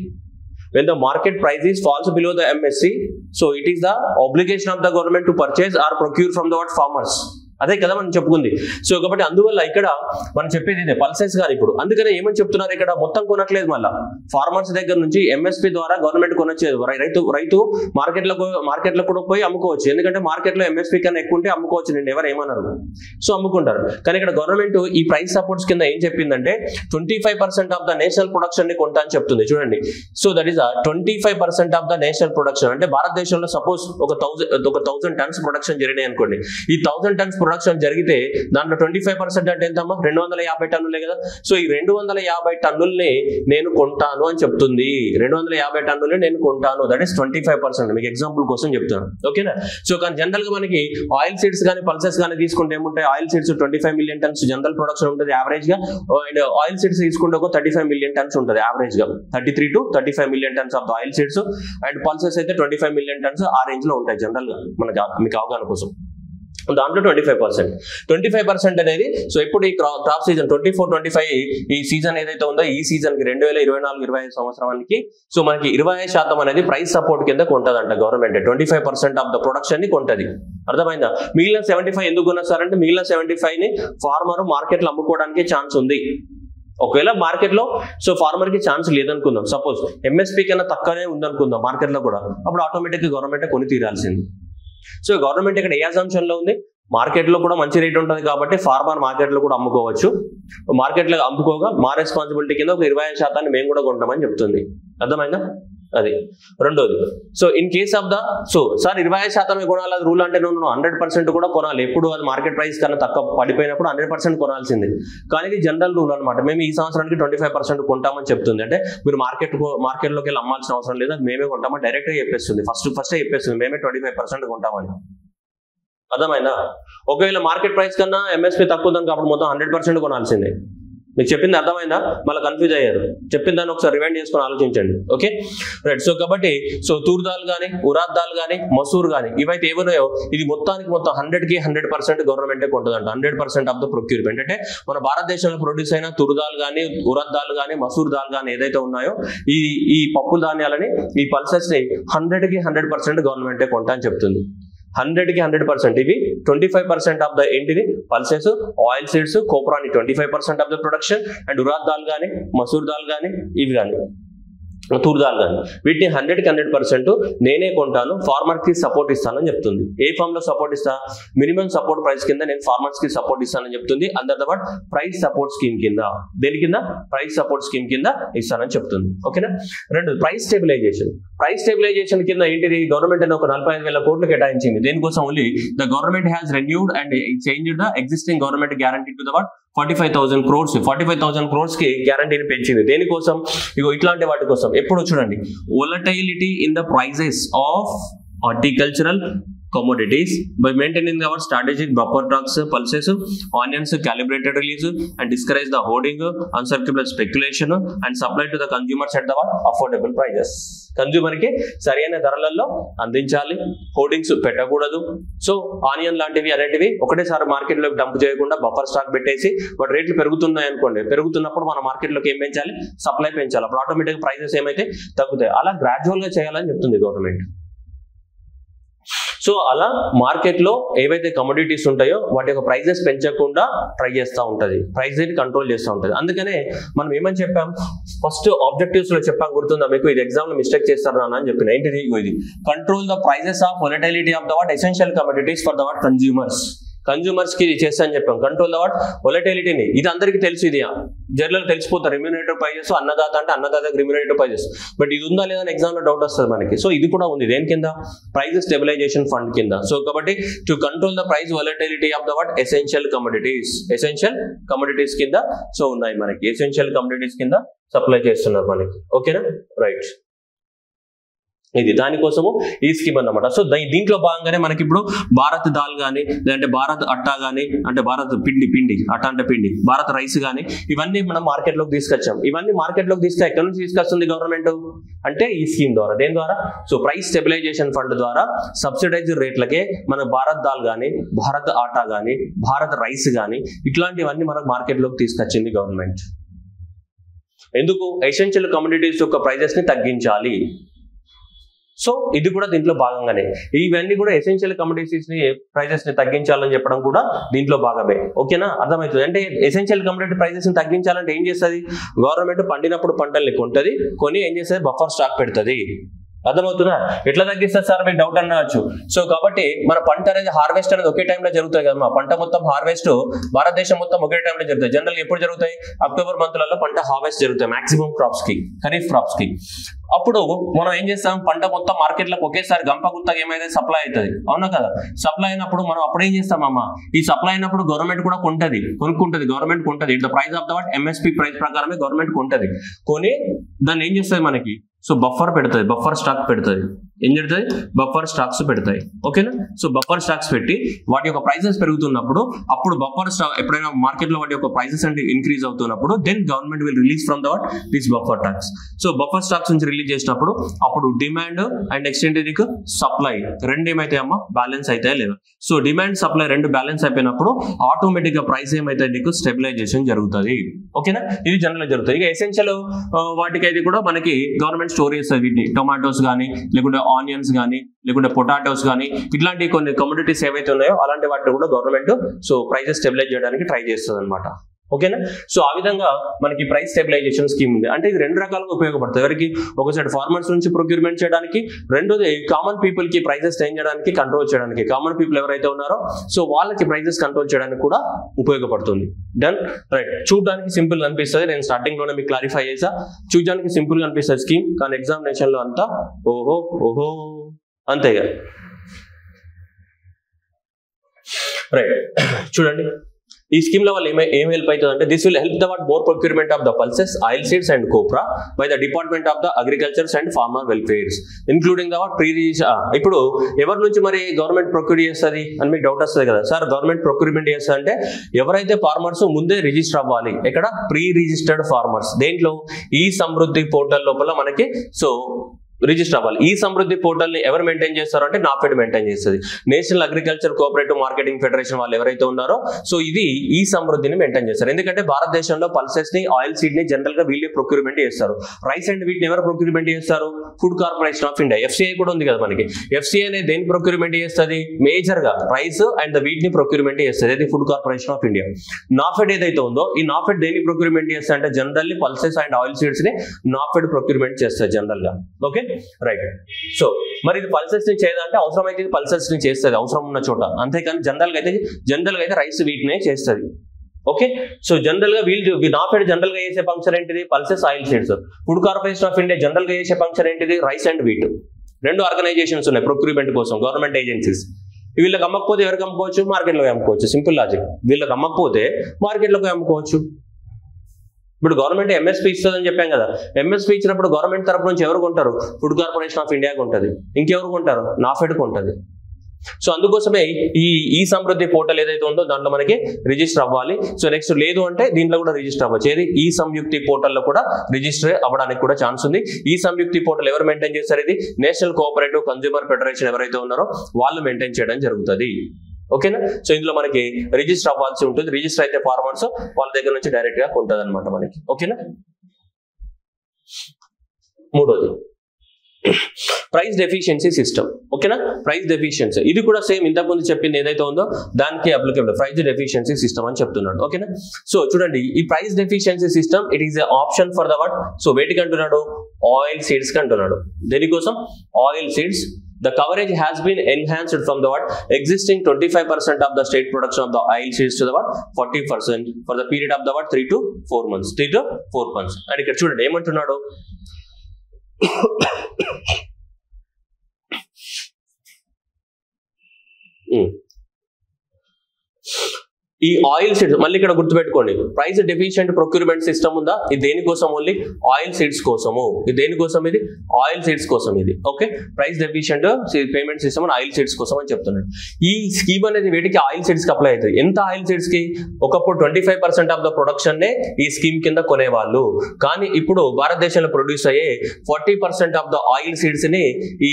When the market price is falls below the MSP, so it is the obligation of the government to purchase or procure from the farmers. అదే కదా మనం చెప్పుకుంది. So కాబట్టి అందువల్ల ఇక్కడ మనం చెప్పేది ఇదే pulses కానీ ఇప్పుడు అందుకనే ఏమని చెప్తున్నారు ఇక్కడ మొత్తం కొనట్లేదు, మళ్ళీ ఫార్మర్స్ దగ్గర నుంచి ఎంఎస్పీ ద్వారా గవర్నమెంట్ కొనొచ్చేది. రైతు మార్కెట్లో కూడా పోయి అమ్ముకోవచ్చు, ఎందుకంటే మార్కెట్లో ఎంఎస్పీ కన్నా ఎక్కువ ఉంటే అమ్ముకోవచ్చు, నేను ఎవరు ఏమన్నారు, సో అమ్ముకుంటారు. కానీ ఇక్కడ గవర్నమెంట్ ఈ ప్రైస్ సపోర్ట్స్ కింద ఏం చెప్పిందంటే 25% ఆఫ్ ద నేషనల్ ప్రొడక్షన్ ని కొంటా అని చెప్తుంది. చూడండి, so that is 25% of the national production. అంటే భారతదేశంలో సపోజ్ ఒక 1000 టన్స్ ప్రొడక్షన్ జరిగినాయి అనుకోండి. ఈ 1000 టన్స్ ప్రొడక్షన్ జరిగితే దాంట్లో 25% అంటే ఎంతమ్మా, 250 టన్నులే కదా. సో ఈ 250 టన్నుల్ని నేను కొంటాను అని చెప్తుంది. 250 టన్నుల్ని నేను కొంటాను, దట్ ఈస్ 25%. మీకు ఎగ్జాంపుల్ కోసం చెప్తాను, ఓకేనా. సో కానీ జనరల్ గా మనకి ఆయిల్ సీడ్స్ కానీ పల్సెస్ కానీ తీసుకుంటే ఏముంటాయి, oil seeds 25 million tons general production ఉంటుంది యావరేజ్ గా. అండ్ ఆయిల్ సీడ్స్ తీసుకుంటే ఒక 35 మిలియన్ టన్స్ ఉంటుంది యావరేజ్ గా, 33 to 35 million tons of the oil seeds. And pulses అయితే 25 మిలియన్ టన్స్ ఆ రేంజ్ లో ఉంటాయి జనరల్ గా, మనకి మీకు అవగాహన కోసం. దాంట్లో 25% అనేది సో ఇప్పుడు ఈ క్రాప్ సీజన్ 24-25 ఈ సీజన్ ఏదైతే ఉందో ఈ సీజన్ కి 2024-25 సంవత్సరానికి సో మనకి 25% అనేది ప్రైస్ సపోర్ట్ కింద కొంటదంట గవర్నమెంట్. 25% ఆఫ్ ద ప్రొడక్షన్ ని కొంటది, అర్థమైందా. మిగిలిన 75 ఎందుకు కొన్నారంటే మిగిలిన 75 ని ఫార్మర్ మార్కెట్ లో అమ్ముకోవడానికి ఛాన్స్ ఉంది. ఒకవేళ మార్కెట్ లో సో ఫార్మర్ కి ఛాన్స్ లేదనుకుందాం, సపోజ్ ఎంఎస్పీ కన్నా తక్కువనే ఉందనుకుందాం మార్కెట్ లో కూడా, అప్పుడు ఆటోమేటిక్ గా గవర్నమెంట్ కొని తీరాల్సింది. సో గవర్నమెంట్ ఇక్కడ ఏ అజంప్షన్ లో ఉంది, మార్కెట్ లో కూడా మంచి రేట్ ఉంటుంది కాబట్టి ఫార్మర్ మార్కెట్ లో కూడా అమ్ముకోవచ్చు, మార్కెట్ లో అమ్ముకోగా మా రెస్పాన్సిబిలిటీ కింద ఒక 25% మేము కూడా కొంటామని చెప్తుంది, అర్థమైందా. అది రెండోది. So in case of the so sir 25% కొనాలి అది రూల్ అంటే నువ్వు 100% కూడా కొనాలి. ఎప్పుడు అది మార్కెట్ ప్రైస్ కన్నా తక్కువ పడిపోయినప్పుడు 100% కొనాల్సింది. కానీ ఇది జనరల్ రూల్ అనమాట. మేము ఈ సంవత్సరానికి 25% కొంటామని చెప్తుంది. అంటే మీరు మార్కెట్లోకి వెళ్ళి అమ్మాల్సిన అవసరం లేదు, అది మేమే కొంటామని డైరెక్ట్గా చెప్పేస్తుంది. ఫస్ట్ చెప్పేస్తుంది మేమే 25% కొంటామని, అర్థమైందా. ఒకవేళ మార్కెట్ ప్రైస్ కన్నా ఎంఎస్పీ తక్కువ ఉందని కాబట్టి మొత్తం 100% కొనాల్సిందే. మీకు చెప్పింది అర్థమైందా, మళ్ళీ కన్ఫ్యూజ్ అయ్యారు, చెప్పిన దాన్ని ఒకసారి రివైండ్ చేసుకొని ఆలోచించండి, ఓకే రైట్. సో కాబట్టి సో తూర్ దాల్ కానీ ఉరాద్ దాల్ కానీ మసూర్ కానీ ఇవైతే ఏమన్నాయో ఇది మొత్తం 100కి 100% గవర్నమెంటే కొంటుందంట. 100% ఆఫ్ ద ప్రొక్యూర్మెంట్ అంటే మన భారతదేశంలో ప్రొడ్యూస్ అయిన తూర్ దాల్ కానీ ఉరాద్ దాల్ కానీ మసూర్ దాల్ కానీ ఏదైతే ఉన్నాయో ఈ పప్పు ధాన్యాలని ఈ పల్సెస్ ని 100కి 100% గవర్నమెంటే కొంటా అని చెప్తుంది. 100కి 100%. ఇవి 25% ఆఫ్ ద ఏంటిది పల్సెస్, ఆయిల్ సీడ్స్, కోప్రాని 25% of the production, and urad dal కానీ మసూర్ దాల్ కానీ ఇవి కానీ తూర్ దాల్ కానీ వీటిని 100కి 100% నేనే కొంటాను, ఫార్మర్ కి సపోర్ట్ ఇస్తానని చెప్తుంది. ఏ ఫామ్ లో సపోర్ట్ ఇస్తా, మినిమం సపోర్ట్ ప్రైస్ కింద నేను ఫార్మర్స్ కి సపోర్ట్ ఇస్తానని చెప్తుంది. Under the word price support scheme కింద, దేని కింద, ప్రైస్ సపోర్ట్ స్కీమ్ కింద ఇస్తానని చెప్తుంది, ఓకేనా. రెండు, ప్రైస్ స్టెబిలైజేషన్. ప్రైస్ స్టెబిలైజేషన్ కింద ఏంటిది, గవర్నమెంట్ అని ఒక 45,000 కోట్లు కేటాయించింది. దేనికోసం, only the government has renewed and changed the existing government guarantee to the word 45,000 crores 45,000 crores కి గ్యారంటీని పెంచింది. దేనికోసం, ఇగో ఇట్లాంటి వాటి కోసం. ఎప్పుడు చూడండి, volatility in the prices of horticultural commodities by maintaining our strategic buffer stocks, pulses, onions, calibrated release and discourage the hoarding, uncirculated speculation and supply to the consumers at the affordable prices. Consumer కి సరైన ధరలలో అందించాలి, hoardings పెట్టకూడదు. So onion లాంటివి అనేటివి ఒకటేసారి market లోకి dump చేయకుండా బఫర్ స్టాక్ పెట్టేసి వాటి రేట్లు పెరుగుతున్నాయి అనుకోండి, పెరుగుతున్నప్పుడు మన మార్కెట్ లోకి ఏం పెంచాలి, సప్లై పెంచాలి. అప్పుడు ఆటోమేటిక్ ప్రైజెస్ ఏమైతే తగ్గుతాయి. అలా గ్రాడ్యువల్ గా చేయాలని చెప్తుంది గవర్నమెంట్. సో అలా మార్కెట్ లో ఏవైతే కమోడిటీస్ ఉంటాయో వాటి యొక్క ప్రైజెస్ పెంచకుండా ట్రై చేస్తూ ఉంటది, ప్రైస్ ని కంట్రోల్ చేస్తూ ఉంటది. అందుకనే మనం ఏమని చెప్పాం, ఫస్ట్ ఆబ్జెక్టివ్స్ లో చెప్పాం, గుర్తుందా మీకు? ఇది ఎగ్జామ్ లో మిస్టేక్ చేస్తారు అని చెప్పిన ఏంటిది, ఇది control the prices of volatility of the what essential commodities for the what consumers కి చేస్తా అని చెప్పాం. కంట్రోల్ ద వాట్ వొలటిలిటీని, ఇది అందరికీ తెలుసు, ఇది జర్నల్ తెలిసిపోతారు. రిమ్యూనరేటివ్ ప్రైజెస్, అన్నదాత అంటే అన్నదాతకి రిమ్యూనరేటివ్ ప్రైజెస్. బట్ ఇది ఉందా లేదా ఎగ్జామ్ లో డౌట్ వస్తుంది మనకి. సో ఇది కూడా ఉంది దేని కింద, ప్రైజెస్ స్టెబిలైజేషన్ ఫండ్ కింద. సో కాబట్టి to control the price volatility of the what essential commodities కింద సో ఉన్నాయి మనకి, ఎసెన్షియల్ కమోడిటీస్ కింద సప్లై చేస్తున్నారు మనకి, ఓకేనా రైట్. ఇది దానికోసము ఈ స్కీమ్ అన్నమాట. సో దీంట్లో భాగంగానే మనకి ఇప్పుడు భారత్ దాల్ కానీ, లేదంటే భారత్ అట్టా కానీ, అంటే భారత్ పిండి అట్టా అంటే పిండి, భారత్ రైస్ కానీ, ఇవన్నీ మనం మార్కెట్ లోకి తీసుకొచ్చాం. ఇవన్నీ మార్కెట్ లోకి ఎక్కడి నుంచి తీసుకొస్తుంది గవర్నమెంట్ అంటే ఈ స్కీమ్ ద్వారా. దేని ద్వారా, సో ప్రైస్ స్టెబిలైజేషన్ ఫండ్ ద్వారా సబ్సిడైజ్డ్ రేట్లకే మన భారత్ దాల్ కానీ, భారత్ ఆటా కానీ, భారత్ రైస్ కానీ ఇట్లాంటివన్నీ మనకు మార్కెట్ లోకి తీసుకొచ్చింది గవర్నమెంట్. ఎందుకు, ఎసెన్షియల్ కమోడిటీస్ యొక్క ప్రైజెస్ ని తగ్గించాలి. సో ఇది కూడా దీంట్లో భాగంగానే. ఇవన్నీ కూడా ఎసెన్షియల్ కమోడిటీస్ ని ప్రైజెస్ ని తగ్గించాలని చెప్పడం కూడా దీంట్లో భాగమే. ఓకేనా, అర్థమవుతుంది. అంటే ఎసెన్షియల్ కమోడిటీ ప్రైజెస్ ని తగ్గించాలంటే ఏం చేస్తుంది? గవర్నమెంట్ పండినప్పుడు పంటల్ని కొంటది, కొని ఏం చేస్తుంది? బఫర్ స్టాక్ పెడుతుంది. అర్థమవుతుందా? ఎట్లా తగ్గిస్తారు సార్ మీకు డౌట్ అనవచ్చు. సో కాబట్టి మన పంట అనేది హార్వెస్ట్ అనేది ఒకే టైంలో జరుగుతుంది కదా. మా పంట మొత్తం హార్వెస్ట్ భారతదేశం మొత్తం ఒకే టైంలో జరుగుతాయి. జనరల్ ఎప్పుడు జరుగుతాయి? అక్టోబర్ మంత్లలో పంట హార్వెస్ట్ జరుగుతాయి మాక్సిమం క్రాప్స్ కి, ఖరీఫ్ క్రాప్స్ కి. అప్పుడు మనం ఏం చేస్తాం? పంట మొత్తం మార్కెట్లకు ఒకేసారి గంప గుత్తగా ఏమైతే సప్లై అవుతుంది, అవునా కదా? సప్లై అయినప్పుడు మనం అప్పుడు ఏం చేస్తామమ్మా? ఈ సప్లై అయినప్పుడు గవర్నమెంట్ కూడా కొనుక్కుంటది. గవర్నమెంట్ కొంటది. The price of the what MSP price ప్రకారమే గవర్నమెంట్ కొంటది. కొని దాన్ని ఏం చేస్తుంది మనకి? సో బఫర్ పెడుతుంది, బఫర్ స్టాక్ పెడుతుంది. ఏం జరుగుతుంది? బఫర్ స్టాక్స్ పెడతాయి. ఓకేనా? సో బఫర్ స్టాక్స్ పెట్టి వాటి యొక్క ప్రైసెస్ పెరుగుతున్నప్పుడు, అప్పుడు బఫర్ స్టాక్ ఎప్పుడైనా మార్కెట్ లో వాటి యొక్క ప్రైసెస్ అంటే ఇంక్రీజ్ అవుతున్నప్పుడు, then government will release from the what this buffer stocks. So buffer stocks నుంచి రిలీజ్ చేసినప్పుడు అప్పుడు డిమాండ్ అండ్ నెక్స్ట్ నీకు సప్లై రెండు ఏమైతే అమ్మా? బ్యాలెన్స్ అవుతాయా లేదా? సో డిమాండ్ సప్లై రెండు బ్యాలెన్స్ అయిపోయినప్పుడు ఆటోమేటిక్ గా ప్రైస్ ఏమైతే నీకు స్టెబిలైజేషన్ జరుగుతుంది. ఓకేనా, ఇది జనరల్ జరుగుతుంది. ఇక ఎసెన్షియల్ వాటికైతే కూడా మనకి గవర్నమెంట్ స్టోర్ చేస్తుంది. వీటిని టొమాటోస్ కానీ, లేకుంటే ఆనియన్స్ కానీ, లేకుంటే పొటాటోస్ కానీ, ఇట్లాంటి కొన్ని కమోడిటీస్ ఏవైతే ఉన్నాయో అలాంటి వాటిని కూడా గవర్నమెంట్ సో ప్రైసెస్ స్టెబిలైజ్ చేయడానికి ట్రై చేస్తుంది అనమాట. ఓకేనా? సో ఆ విధంగా మనకి ప్రైస్ స్టెబిలైజేషన్ స్కీమ్ ఉంది. అంటే ఇది రెండు రకాలుగా ఉపయోగపడుతుంది. ఎవరికి? ఒక సైడ్ ఫార్మర్స్ నుంచి ప్రొక్యూర్మెంట్ చేయడానికి, రెండోది కామన్ పీపుల్ కి ప్రైసెస్ చేంజ్ చేయడానికి, కంట్రోల్ చేయడానికి. కామన్ పీపుల్ ఎవరైతే ఉన్నారో సో వాళ్ళకి ప్రైసెస్ కంట్రోల్ చేయడానికి కూడా ఉపయోగపడుతుంది. Done, right. చూడడానికి సింపుల్ అనిపిస్తుంది. నేను స్టార్టింగ్ లోనే మీకు క్లారిఫై చేసా. చూడడానికి సింపుల్ గా అనిపిస్తుంది స్కీమ్, కానీ ఎగ్జామినేషన్ లో అంతా ఓహో ఓహో అంతేగా. రైట్, చూడండి ఈ స్కీమ్ లో వాళ్ళు ఏం హెల్ప్ అవుతుంది అంటే, this will help the what more procurement of the pulses, oil seeds and copra by the department of the agricultures and farmer welfares including the what pre register. ఇప్పుడు ఎవరి నుంచి మరి గవర్నమెంట్ ప్రొక్యూర్ చేస్తుంది అని మీకు doubt వస్తుంది కదా. Sir government procurement చేస్తుంది అంటే ఎవరైతే ఫార్మర్స్ ముందే రిజిస్టర్ అవ్వాలి. ఎక్కడ? Pre registered farmers. దేంట్లో? ఈ సమృద్ధి పోర్టల్ లోపల మనకి సో రిజిస్టర్ అవ్వాలి. ఈ సమృద్ధి పోర్టల్ ని ఎవరు మెయింటైన్ చేస్తారు అంటే నాఫెడ్ మెయింటైన్ చేస్తుంది. National agriculture cooperative marketing federation వాళ్ళు ఎవరైతే ఉన్నారో సో ఇది ఈ సమృద్ధిని మెయింటైన్ చేస్తారు. ఎందుకంటే భారతదేశంలో పల్సెస్ ని, ఆయిల్ సీడ్ ని జనరల్ గా వీళ్ళే ప్రొక్యూర్మెంట్ చేస్తారు. రైస్ అండ్ వీటిని ఎవరు ప్రొక్యూర్మెంట్ చేస్తారు? Food corporation of India, FCI కూడా ఉంది కదా మనకి. ఎఫ్సిఐ అనేది దేని ప్రొక్యూర్మెంట్ చేస్తుంది? మేజర్ గా రైస్ అండ్ వీట్ ని ప్రొక్యూర్మెంట్ చేస్తుంది. ఇది food corporation of India. NAFED ఏదైతే ఉందో ఈ నాఫెడ్ దేని ప్రొక్యూర్మెంట్ చేస్తుంది అంటే generally pulses and oil seeds ని నాఫెడ్ ప్రొక్యూర్మెంట్ చేస్తుంది జనరల్ గా. Okay, right. సో మరి ఇది పల్సెస్ ని చేయాలంటే అవసరమైతే పల్సెస్ ని చేస్తుంది అవసరం ఉన్న చోట. అంతేకాని జనరల్ గా అయితే రైస్ వీటినే చేస్తుంది. ఓకే, సో జనరల్ గా వీళ్ళు నాఫెడ్ జనరల్ గా చేసే ఫంక్షన్ ఏంటిది? Pulses, oil seeds. Food corporation of India general గా చేసే ఫంక్షన్ ఏంటిది? Rice and wheat. రెండు ఆర్గనైజేషన్స్ ఉన్నాయి ప్రొక్యూర్మెంట్ కోసం, గవర్నమెంట్ ఏజెన్సీస్. వీళ్ళకి అమ్మకపోతే ఎవరికి అమ్ముకోవచ్చు? మార్కెట్లో అమ్ముకోవచ్చు. Simple logic. వీళ్ళకి అమ్మకపోతే మార్కెట్లోకి అమ్ముకోవచ్చు. ఇప్పుడు గవర్నమెంట్ ఎంఎస్పీ ఇస్తుందని చెప్పాం కదా. ఎంఎస్పీ ఇచ్చినప్పుడు గవర్నమెంట్ తరపు నుంచి ఎవరు కొంటారు? ఫుడ్ కార్పొరేషన్ ఆఫ్ ఇండియాకి ఉంటుంది. ఇంకెవరు కొంటారు? నాఫెడ్కి ఉంటుంది. సో అందుకోసమే ఈ సమృద్ధి పోర్టల్ ఏదైతే ఉందో దాంట్లో మనకి రిజిస్టర్ అవ్వాలి. సో నెక్స్ట్ లేదు అంటే దీంట్లో కూడా రిజిస్టర్ అవ్వచ్చు. ఏది? ఈ సంయుక్తి పోర్టల్లో కూడా రిజిస్టర్ అవ్వడానికి కూడా ఛాన్స్ ఉంది. ఈ సంయుక్తి పోర్టల్ ఎవరు మెయింటైన్ చేస్తారు? ఇది నేషనల్ కోఆపరేటివ్ కన్స్యూమర్ ఫెడరేషన్ ఎవరైతే ఉన్నారో వాళ్ళు మెయింటైన్ చేయడం జరుగుతుంది. ఓకేనా? సో ఇందులో మనకి రిజిస్టర్ అవ్వాల్సి ఉంటుంది. రిజిస్టర్ అయితే ఫార్మర్స్ వాళ్ళ దగ్గర నుంచి డైరెక్ట్ గా కొంటది అనమాట మనకి. ఓకేనా? మూడోది ప్రైస్ డెఫిషియన్సీ సిస్టమ్. ఓకేనా? ప్రైస్ డెఫిషియన్సీ ఇది కూడా సేమ్ ఇంతకుముందు చెప్పింది ఏదైతే ఉందో దానికి అప్లికబుల్ ప్రైస్ డెఫిషియన్సీ సిస్టమ్ అని చెప్తున్నాడు. ఓకేనా? సో చూడండి ఈ price deficiency system it is option for the what. So వేటికి అంటున్నాడు? ఆయిల్ సీడ్స్ కి అంటున్నాడు. దేనికోసం? Oil seeds. The coverage has been enhanced from the what existing 25% of the state production of the oil seeds to the what 40% for the period of the what 3 to 4 months. 3 to 4 months. And ఇక్కడ చూడండి ఏమంటున్నాడు? ఈ oil seeds మళ్ళీ ఇక్కడ గుర్తుపెట్టుకోండి. Price deficient procurement system ఉందా? ఇది దేనికోసం? ఓన్లీ ఆయిల్ సీడ్స్ కోసము. ఇది దేనికోసం? ఇది ఆయిల్ సీడ్స్ కోసం. ఇది okay. Price deficient payment system అని ఆయిల్ సీడ్స్ కోసం అని చెప్తున్నాడు. ఈ స్కీమ్ అనేది వేటికి? ఆయిల్ సీడ్స్ కి అప్లై అవుతుంది. ఎంత ఆయిల్ సీడ్స్ కి? ఒకప్పుడు 25% ఆఫ్ ద ప్రొడక్షన్ నే ఈ స్కీమ్ కింద కొనేవాళ్ళు. కానీ ఇప్పుడు భారతదేశంలో ప్రొడ్యూస్ అయ్యే 40% ఆఫ్ ద ఆయిల్ సీడ్స్ ని ఈ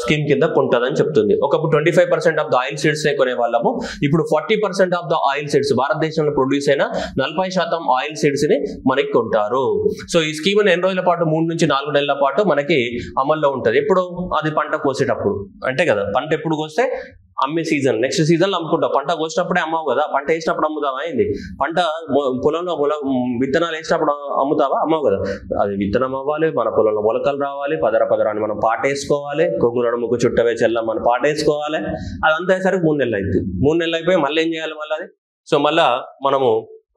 స్కీమ్ కింద కొంటదని చెప్తుంది. ఒకప్పుడు 25% ఆఫ్ ద ఆయిల్ సీడ్స్ కొనే వాళ్ళము, ఇప్పుడు 40% ఆఫ్ ద ఆయిల్ సీడ్స్, భారతదేశంలో ప్రొడ్యూస్ అయిన 40% ఆయిల్ సీడ్స్ ని మనకి కొంటారు. సో ఈ స్కీమ్ ఎన్ని రోజుల పాటు, 3 నుంచి 4 నెలల పాటు మనకి అమల్లో ఉంటది. ఎప్పుడు? అది పంట కోసేటప్పుడు అంటే కదా. పంట ఎప్పుడు కోస్తే అమ్మే సీజన్, నెక్స్ట్ సీజన్ లో అమ్ముకుంటావు. పంట కోసినప్పుడే అమ్మావు కదా, పంట వేసినప్పుడు అమ్ముతావా ఏంది? పంట పొలంలో విత్తనాలు వేసినప్పుడు అమ్ముతావా? అమ్మావు కదా. అది విత్తనం అవ్వాలి, మన పొలంలో మొలకలు రావాలి, పదరాన్ని మనం పాటేసుకోవాలి, కొంగు నడుముకు చుట్టవే చెల్లం మనం పాటేసుకోవాలి. అదంతా అయ్యేసరికి 3 నెలలు అవుతుంది. 3 నెలలు అయిపోయి మళ్ళీ ఏం చేయాలి? మళ్ళీ అది సో మళ్ళా మనము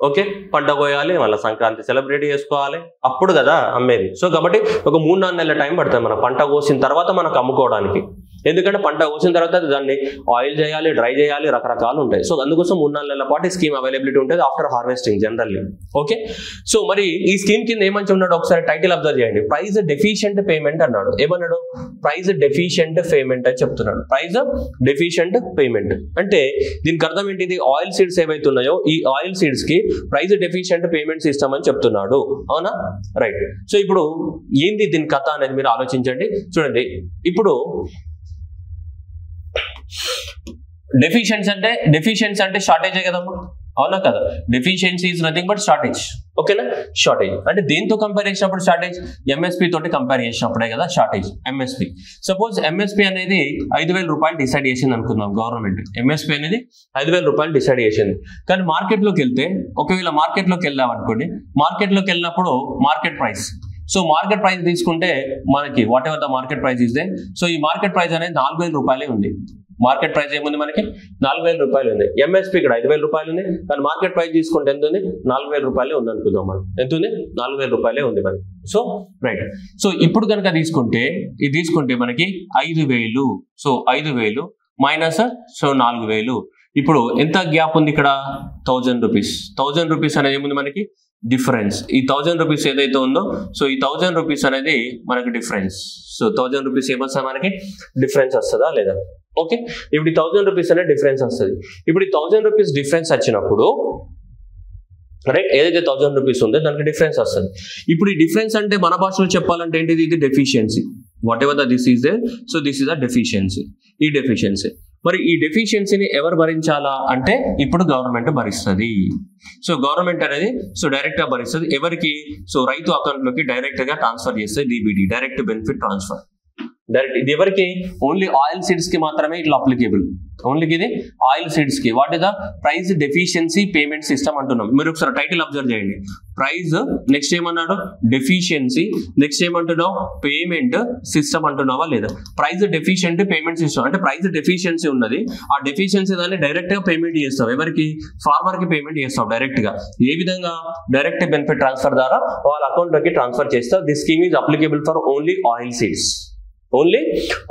ఓకే పంట కోయాలి, మళ్ళీ సంక్రాంతి సెలబ్రేట్ చేసుకోవాలి, అప్పుడు కదా అమ్మేది. సో కాబట్టి ఒక 3-4 నెలల టైం పడుతుంది మన పంట కోసిన తర్వాత మనకు అమ్ముకోవడానికి. ఎందుకంటే పంట కోసిన తర్వాత దాన్ని ఆయిల్ చేయాలి, డ్రై చేయాలి, రకరకాలు ఉంటాయి. సో అందుకోసం 3-4 నెలల పాటు ఈ స్కీమ్ అవైలబిలిటీ ఉంటుంది after harvesting generally. Okay, so మరి ఈ స్కీమ్ కింద ఏమంచి ఉన్నాడు ఒకసారి టైటిల్ అబ్జర్వ్ చేయండి. ప్రైస్ డెఫిషియంట్ పేమెంట్ అన్నాడు. ఏమన్నాడు? ప్రైస్ డెఫిషియంట్ పేమెంట్ అని చెప్తున్నాడు. ప్రైస్ డెఫిషియంట్ పేమెంట్ అంటే దీనికి అర్థం ఏంటిది? ఆయిల్ సీడ్స్ ఏవైతే ఉన్నాయో ఈ ఆయిల్ సీడ్స్ కి ప్రైస్ డెఫిషియంట్ పేమెంట్ సిస్టమ్ అని చెప్తున్నాడు. అవునా? రైట్. సో ఇప్పుడు ఏంది దీని కథ అనేది మీరు ఆలోచించండి. చూడండి, ఇప్పుడు డెఫిషియన్సీ అంటే షార్టేజే కదమ్మా, అవునా కదా? Deficiency is nothing but shortage. ఓకేనా? షార్టేజ్ అంటే దేంతో కంపేర్ చేసినప్పుడు షార్టేజ్? ఎంఎస్పీ తోటి కంపేర్ చేసినప్పుడే కదా షార్టేజ్. ఎంఎస్పీ సపోజ్ ఎంఎస్పీ అనేది 5,000 రూపాయలు డిసైడ్ చేసింది అనుకుందాం గవర్నమెంట్. ఎంఎస్పీ అనేది 5,000 రూపాయలు డిసైడ్ చేసింది. కానీ మార్కెట్లోకి వెళ్తే, ఒకవేళ మార్కెట్లోకి వెళ్దాం అనుకోండి, మార్కెట్లోకి వెళ్ళినప్పుడు market price, so market price తీసుకుంటే మనకి what ever the market price is they, so ఈ మార్కెట్ ప్రైస్ అనేది 4,000 రూపాయలే ఉంది. మార్కెట్ ప్రైస్ ఏముంది మనకి? 4,000 రూపాయలు ఉంది. ఎంఎస్పీ ఇక్కడ 5,000 రూపాయలు ఉంది, కానీ మార్కెట్ ప్రైస్ తీసుకుంటే ఎంత ఉంది? 4,000 రూపాయలే ఉంది అనుకుందాం మనం. ఎంత ఉంది? 4,000 రూపాయలే ఉంది మనకి. So right. సో ఇప్పుడు కనుక తీసుకుంటే మనకి 5,000, సో 5,000 మైనస్ సో 4,000. ఇప్పుడు ఎంత గ్యాప్ ఉంది ఇక్కడ? 1,000 రూపీస్. 1,000 రూపీస్ అనేది ఏముంది మనకి? డిఫరెన్స్. ఈ 1,000 రూపీస్ ఏదైతే ఉందో, సో ఈ 1,000 రూపీస్ అనేది మనకి డిఫరెన్స్. సో 1,000 రూపీస్ ఏమొస్తా మనకి? డిఫరెన్స్ వస్తుందా లేదా? ఓకే, ఇప్పుడు ఈ 1,000 రూపీస్ అనేది డిఫరెన్స్ వస్తుంది. ఇప్పుడు ఈ 1,000 రూపీస్ డిఫరెన్స్ వచ్చినప్పుడు రైట్, ఏదైతే 1,000 రూపీస్ ఉందో దానికి డిఫరెన్స్ వస్తుంది. ఇప్పుడు ఈ డిఫరెన్స్ అంటే మన భాషలో చెప్పాలంటే ఏంటిది? ఇది deficiency. What ever the this is they, so this is the deficiency. ఈ డెఫిషియన్సీ, మరి ఈ డెఫిషియన్సీని ఎవరు భరించాలా అంటే ఇప్పుడు గవర్నమెంట్ భరిస్తుంది. సో గవర్నమెంట్ అనేది సో డైరెక్ట్ గా భరిస్తుంది. ఎవరికి? సో రైతు అకౌంట్ లోకి డైరెక్ట్ గా ట్రాన్స్ఫర్ చేస్తే DBT, direct benefit transfer. Direct ఇది ఎవరికి? ఓన్లీ ఆయిల్ సీడ్స్ కి మాత్రమే ఇట్లా అప్లికేబుల్. ఓన్లీ ఇది ఆయిల్ సీడ్స్ కి. What is the price deficiency payment system అంటున్నాం. మీరు ఒకసారి టైటిల్ అబ్జర్వ్ చేయండి. ప్రైస్, నెక్స్ట్ ఏమన్నాడు? డెఫిషియన్సీ, నెక్స్ట్ ఏమంటున్నావు? పేమెంట్ సిస్టమ్ అంటున్నావా లేదా? ప్రైస్ డెఫిషియెంట్ పేమెంట్ సిస్టమ్ అంటే ప్రైస్ డెఫిషియన్సీ ఉన్నది, ఆ డెఫిషియన్సీ దాన్ని డైరెక్ట్ గా పేమెంట్ చేస్తావు. ఎవరికి? ఫార్మర్ కి పేమెంట్ చేస్తావు డైరెక్ట్ గా. ఏ విధంగా? డైరెక్ట్ బెనిఫిట్ ట్రాన్స్ఫర్ ద్వారా వాళ్ళ అకౌంట్ లోకి ట్రాన్స్ఫర్ చేస్తావు. This scheme is applicable for only oil seeds. Only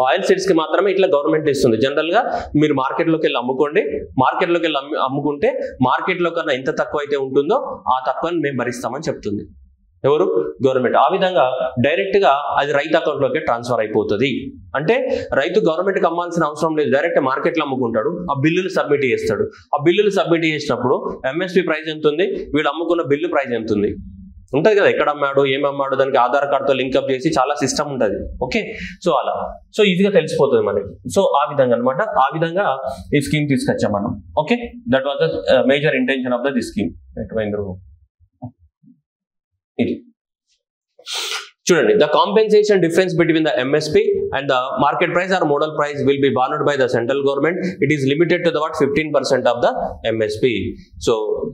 oil seeds కి మాత్రమే ఇట్లా గవర్నమెంట్ ఇస్తుంది. జనరల్ గా మీరు మార్కెట్లోకి వెళ్ళి అమ్ముకోండి, మార్కెట్లోకి వెళ్ళి అమ్ముకుంటే మార్కెట్లో కన్నా ఎంత తక్కువ అయితే ఉంటుందో ఆ తక్కువని మేము భరిస్తామని చెప్తుంది. ఎవరు? గవర్నమెంట్. ఆ విధంగా డైరెక్ట్ గా అది రైతు అకౌంట్ లోకి ట్రాన్స్ఫర్ అయిపోతుంది. అంటే రైతు గవర్నమెంట్ కి అమ్మాల్సిన అవసరం లేదు, డైరెక్ట్ మార్కెట్ లో అమ్ముకుంటాడు. ఆ బిల్లులు సబ్మిట్ చేస్తాడు. ఆ బిల్లులు సబ్మిట్ చేసినప్పుడు ఎంఎస్పీ ప్రైస్ ఎంత ఉంది, వీడు అమ్ముకున్న బిల్లు ప్రైస్ ఎంత ఉంది ఉంటుంది కదా, ఎక్కడ అమ్మాడు, ఏం అమ్మాడు, దానికి ఆధార్ కార్డ్తో లింక్అప్ చేసి చాలా సిస్టమ్ ఉంటుంది. ఓకే, సో అలా సో ఈజీగా తెలిసిపోతుంది మనకి. సో ఆ విధంగా అనమాట, ఆ విధంగా ఈ స్కీమ్ తీసుకొచ్చాం మనం. Okay, that was the major intention of the scheme. ఇది చూడండి, the compensation difference between the MSP and the market price or model price will be borne by the central government. It is limited to the 15% of the MSP. So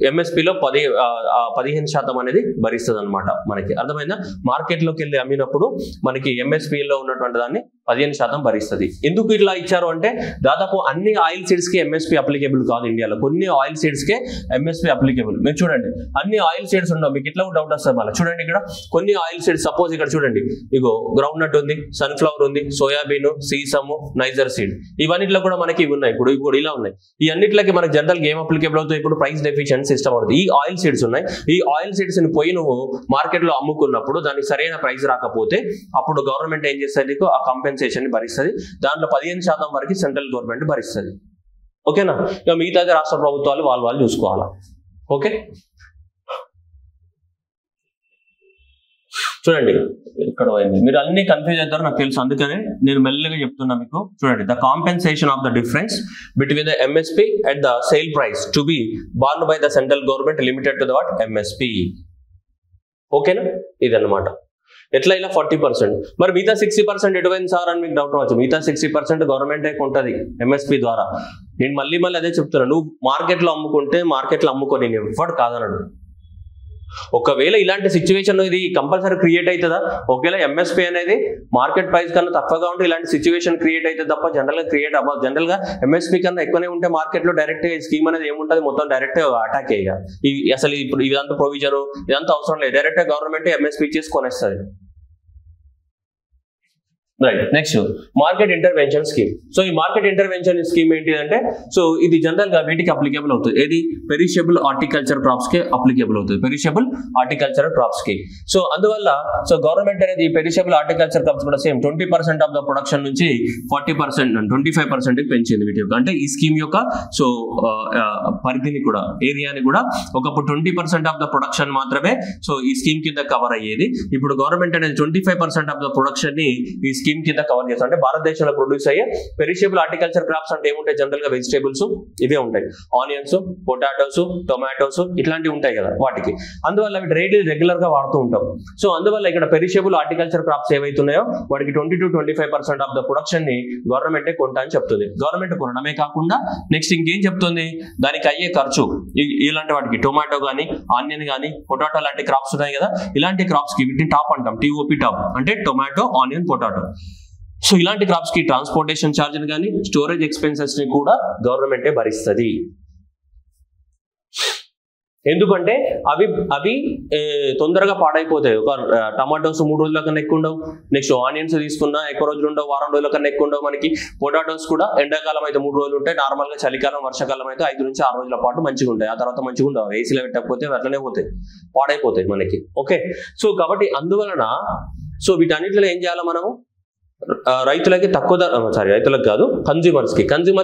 ఎంఎస్పీలో 15% అనేది భరిస్తుంది అనమాట మనకి. అర్థమైందా? మార్కెట్లోకి వెళ్ళి అమ్మినప్పుడు మనకి ఎంఎస్పీలో ఉన్నటువంటి దాన్ని 15% భరిస్తుంది. ఎందుకు ఇట్లా ఇచ్చారు అంటే దాదాపు అన్ని ఆయిల్ సీడ్స్ కి ఎంఎస్పీ అప్లికేబుల్ కాదు ఇండియాలో, కొన్ని ఆయిల్ సీడ్స్ కే ఎంఎస్పీ అప్లికేబుల్. మీరు చూడండి, అన్ని ఆయిల్ సీడ్స్ ఉండవు. మీకు ఇట్లా డౌట్ వస్తుంది మళ్ళీ. చూడండి ఇక్కడ కొన్ని ఆయిల్ సీడ్స్, సపోజ్ ఇక్కడ చూడండి, ఇగో గ్రౌండ్ నట్ ఉంది, సన్ఫ్లవర్ ఉంది, సోయాబీన్, సీసమ్, నైజర్ సీడ్, ఇవన్నిట్లో కూడా మనకి ఇవి ఉన్నాయి. ఇప్పుడు ఇలా ఉన్నాయి. ఈ అన్నిట్లకి మనకి జనరల్ గేమ్ అప్లికేబుల్ అవుతుంది. ఇప్పుడు ప్రైస్ డెఫిషియెంట్ సిస్టమ్ అవుతుంది. ఈ ఆయిల్ సీడ్స్ ఉన్నాయి, ఈ ఆయిల్ సీడ్స్ ని పోయి నువ్వు మార్కెట్ లో అమ్ముకున్నప్పుడు దానికి సరైన ప్రైస్ రాకపోతే అప్పుడు గవర్నమెంట్ ఏం చేస్తుంది, నీకు ఆ కాంపెన్సేషన్ ని భరిస్తుంది. దాంట్లో 15% వరకు సెంట్రల్ గవర్నమెంట్ భరిస్తుంది. ఓకేనా? ఇక మిగతాది రాష్ట్ర ప్రభుత్వాలు వాళ్ళు చూసుకోవాలా. ఓకే, చూడండి ఇక్కడ మీరు అన్ని కన్ఫ్యూజ్ అవుతారు నాకు తెలుసు, అందుకని నేను మెల్లగా చెప్తున్నా మీకు. చూడండి, the compensation of the difference between the MSP and the sale price to be born by the central government limited to the what MSP. ఓకేనా, ఇదన్నమాట. ఎట్లా ఇలా 40%, మరి మిగతా 60% ఎటువైంది సార్ అని మీకు డౌట్ రావచ్చు. మిగతా 60% గవర్నమెంటే కొంటది ఎంఎస్పి ద్వారా. నేను మళ్ళీ అదే చెప్తున్నా, నువ్వు మార్కెట్లో అమ్ముకుంటే మార్కెట్లో అమ్ముకో, నేను ఎవ్వడు కాదన్నాడు. ఒకవేళ ఇలాంటి సిచ్యువేషన్ ఇది కంపల్సరీ క్రియేట్ అవుతుందా? ఒకవేళ ఎంఎస్పి అనేది మార్కెట్ ప్రైస్ కన్నా తక్కువగా ఉంటే ఇలాంటి సిచ్యువేషన్ క్రియేట్ అవుతుంది తప్ప జనరల్ గా క్రియేట్ అవ్వదు. జనరల్ గా ఎంఎస్పి కన్నా ఎక్కువనే ఉంటే మార్కెట్ లో డైరెక్ట్ స్కీమ్ అనేది ఏముంటుంది, మొత్తం డైరెక్ట్ అటాక్ అయ్యా. అసలు ఇప్పుడు ఇదంతా ప్రొవిజన్ ఇదంతా అవసరం లేదు, డైరెక్ట్ గవర్నమెంట్ ఎంఎస్పి ఇచ్చేసి కొనేస్తుంది. Right, next market intervention scheme. So ఈ మార్కెట్ ఇంటర్వెన్షన్ స్కీమ్ ఏంటి అంటే, సో ఇది జనరల్ గా వీటికి అప్లికేబుల్ అవుతుంది. ఏది పెరిషబుల్ హార్టికల్చర్ క్రాప్స్ కి అప్లికేబుల్ అవుతుంది, పెరిషబుల్ హార్టికల్చర్ క్రాప్స్ కి. సో అందువల్ల సో గవర్నమెంట్ అనేది ఈ పెరిషబుల్ హార్టికల్చర్ క్రాప్స్ కూడా సేమ్ 20% ఆఫ్ ద ప్రొడక్షన్ నుంచి 40% 25% పెంచింది వీటి యొక్క. అంటే ఈ స్కీమ్ యొక్క సో పరిధిని కూడా, ఏరియాని కూడా ఒకప్పుడు 20% ఆఫ్ ద ప్రొడక్షన్ మాత్రమే సో ఈ స్కీమ్ కింద కవర్ అయ్యేది. ఇప్పుడు గవర్నమెంట్ అనేది 25% ఆఫ్ ద ప్రొడక్షన్ ని ఈ స్కీమ్ కింద కవర్ చేస్తారు. అంటే భారతదేశంలో ప్రొడ్యూస్ అయ్యే పెరిషబుల్ హార్టికల్చర్ క్రాప్స్ అంటే ఏముంటాయి, జనరల్ గా వెజిటేబుల్స్ ఇవే ఉంటాయి, ఆనియన్స్, పొటాటోస్, టొమాటోస్ ఇట్లాంటివి ఉంటాయి కదా వాటికి. అందువల్ల అవి డైలీ రెగ్యులర్ గా వాడుతూ ఉంటాం. సో అందువల్ల ఇక్కడ పెరిషబుల్ హార్టికల్చర్ క్రాప్స్ ఏవైతున్నాయో వాటికి 20 to 25% ఆఫ్ ద ప్రొడక్షన్ ని గవర్నమెంటే కొంటా అని చెప్తుంది. గవర్నమెంట్ కొనడమే కాకుండా నెక్స్ట్ ఇంకేం చెప్తుంది, దానికి అయ్యే ఖర్చు ఇలాంటి వాటికి టొమాటో కానీ, ఆనియన్ కానీ, పొటాటో లాంటి క్రాప్స్ ఉన్నాయి కదా, ఇలాంటి క్రాప్స్ కి వీటిని టాప్ అంటాం, టీఓపీ టాప్ అంటే టొమాటో, ఆనియన్, పొటాటో. సో ఇలాంటి క్రాప్స్ కి ట్రాన్స్పోర్టేషన్ ఛార్జ్ కానీ స్టోరేజ్ ఎక్స్పెన్సెస్ ని కూడా గవర్నమెంటే భరిస్తుంది. ఎందుకంటే అవి తొందరగా పాడైపోతాయి. ఒక టమాటోస్ 3 రోజుల కన్నా ఎక్కువ ఉండవు, నెక్స్ట్ ఆనియన్స్ తీసుకున్నా ఎక్కువ రోజులు ఉండవు, వారం రోజుల కన్నా ఎక్కువ ఉండవు. మనకి పొటాటోస్ కూడా ఎండాకాలం అయితే 3 రోజులు ఉంటాయి, నార్మల్ గా చలికాలం వర్షాకాలం అయితే 5 నుంచి 6 రోజుల పాటు మంచిగా ఉంటాయి. ఆ తర్వాత మంచిగా ఉండవు, ఏసీలో పెట్టకపోతే అట్లనే పోతాయి, పాడైపోతాయి మనకి. ఓకే, సో కాబట్టి అందువలన సో వీటన్నిటిలో ఏం చేయాలి మనము, రైతులకి తక్కువ ధర, రైతులకు కాదు కన్జ్యూమర్స్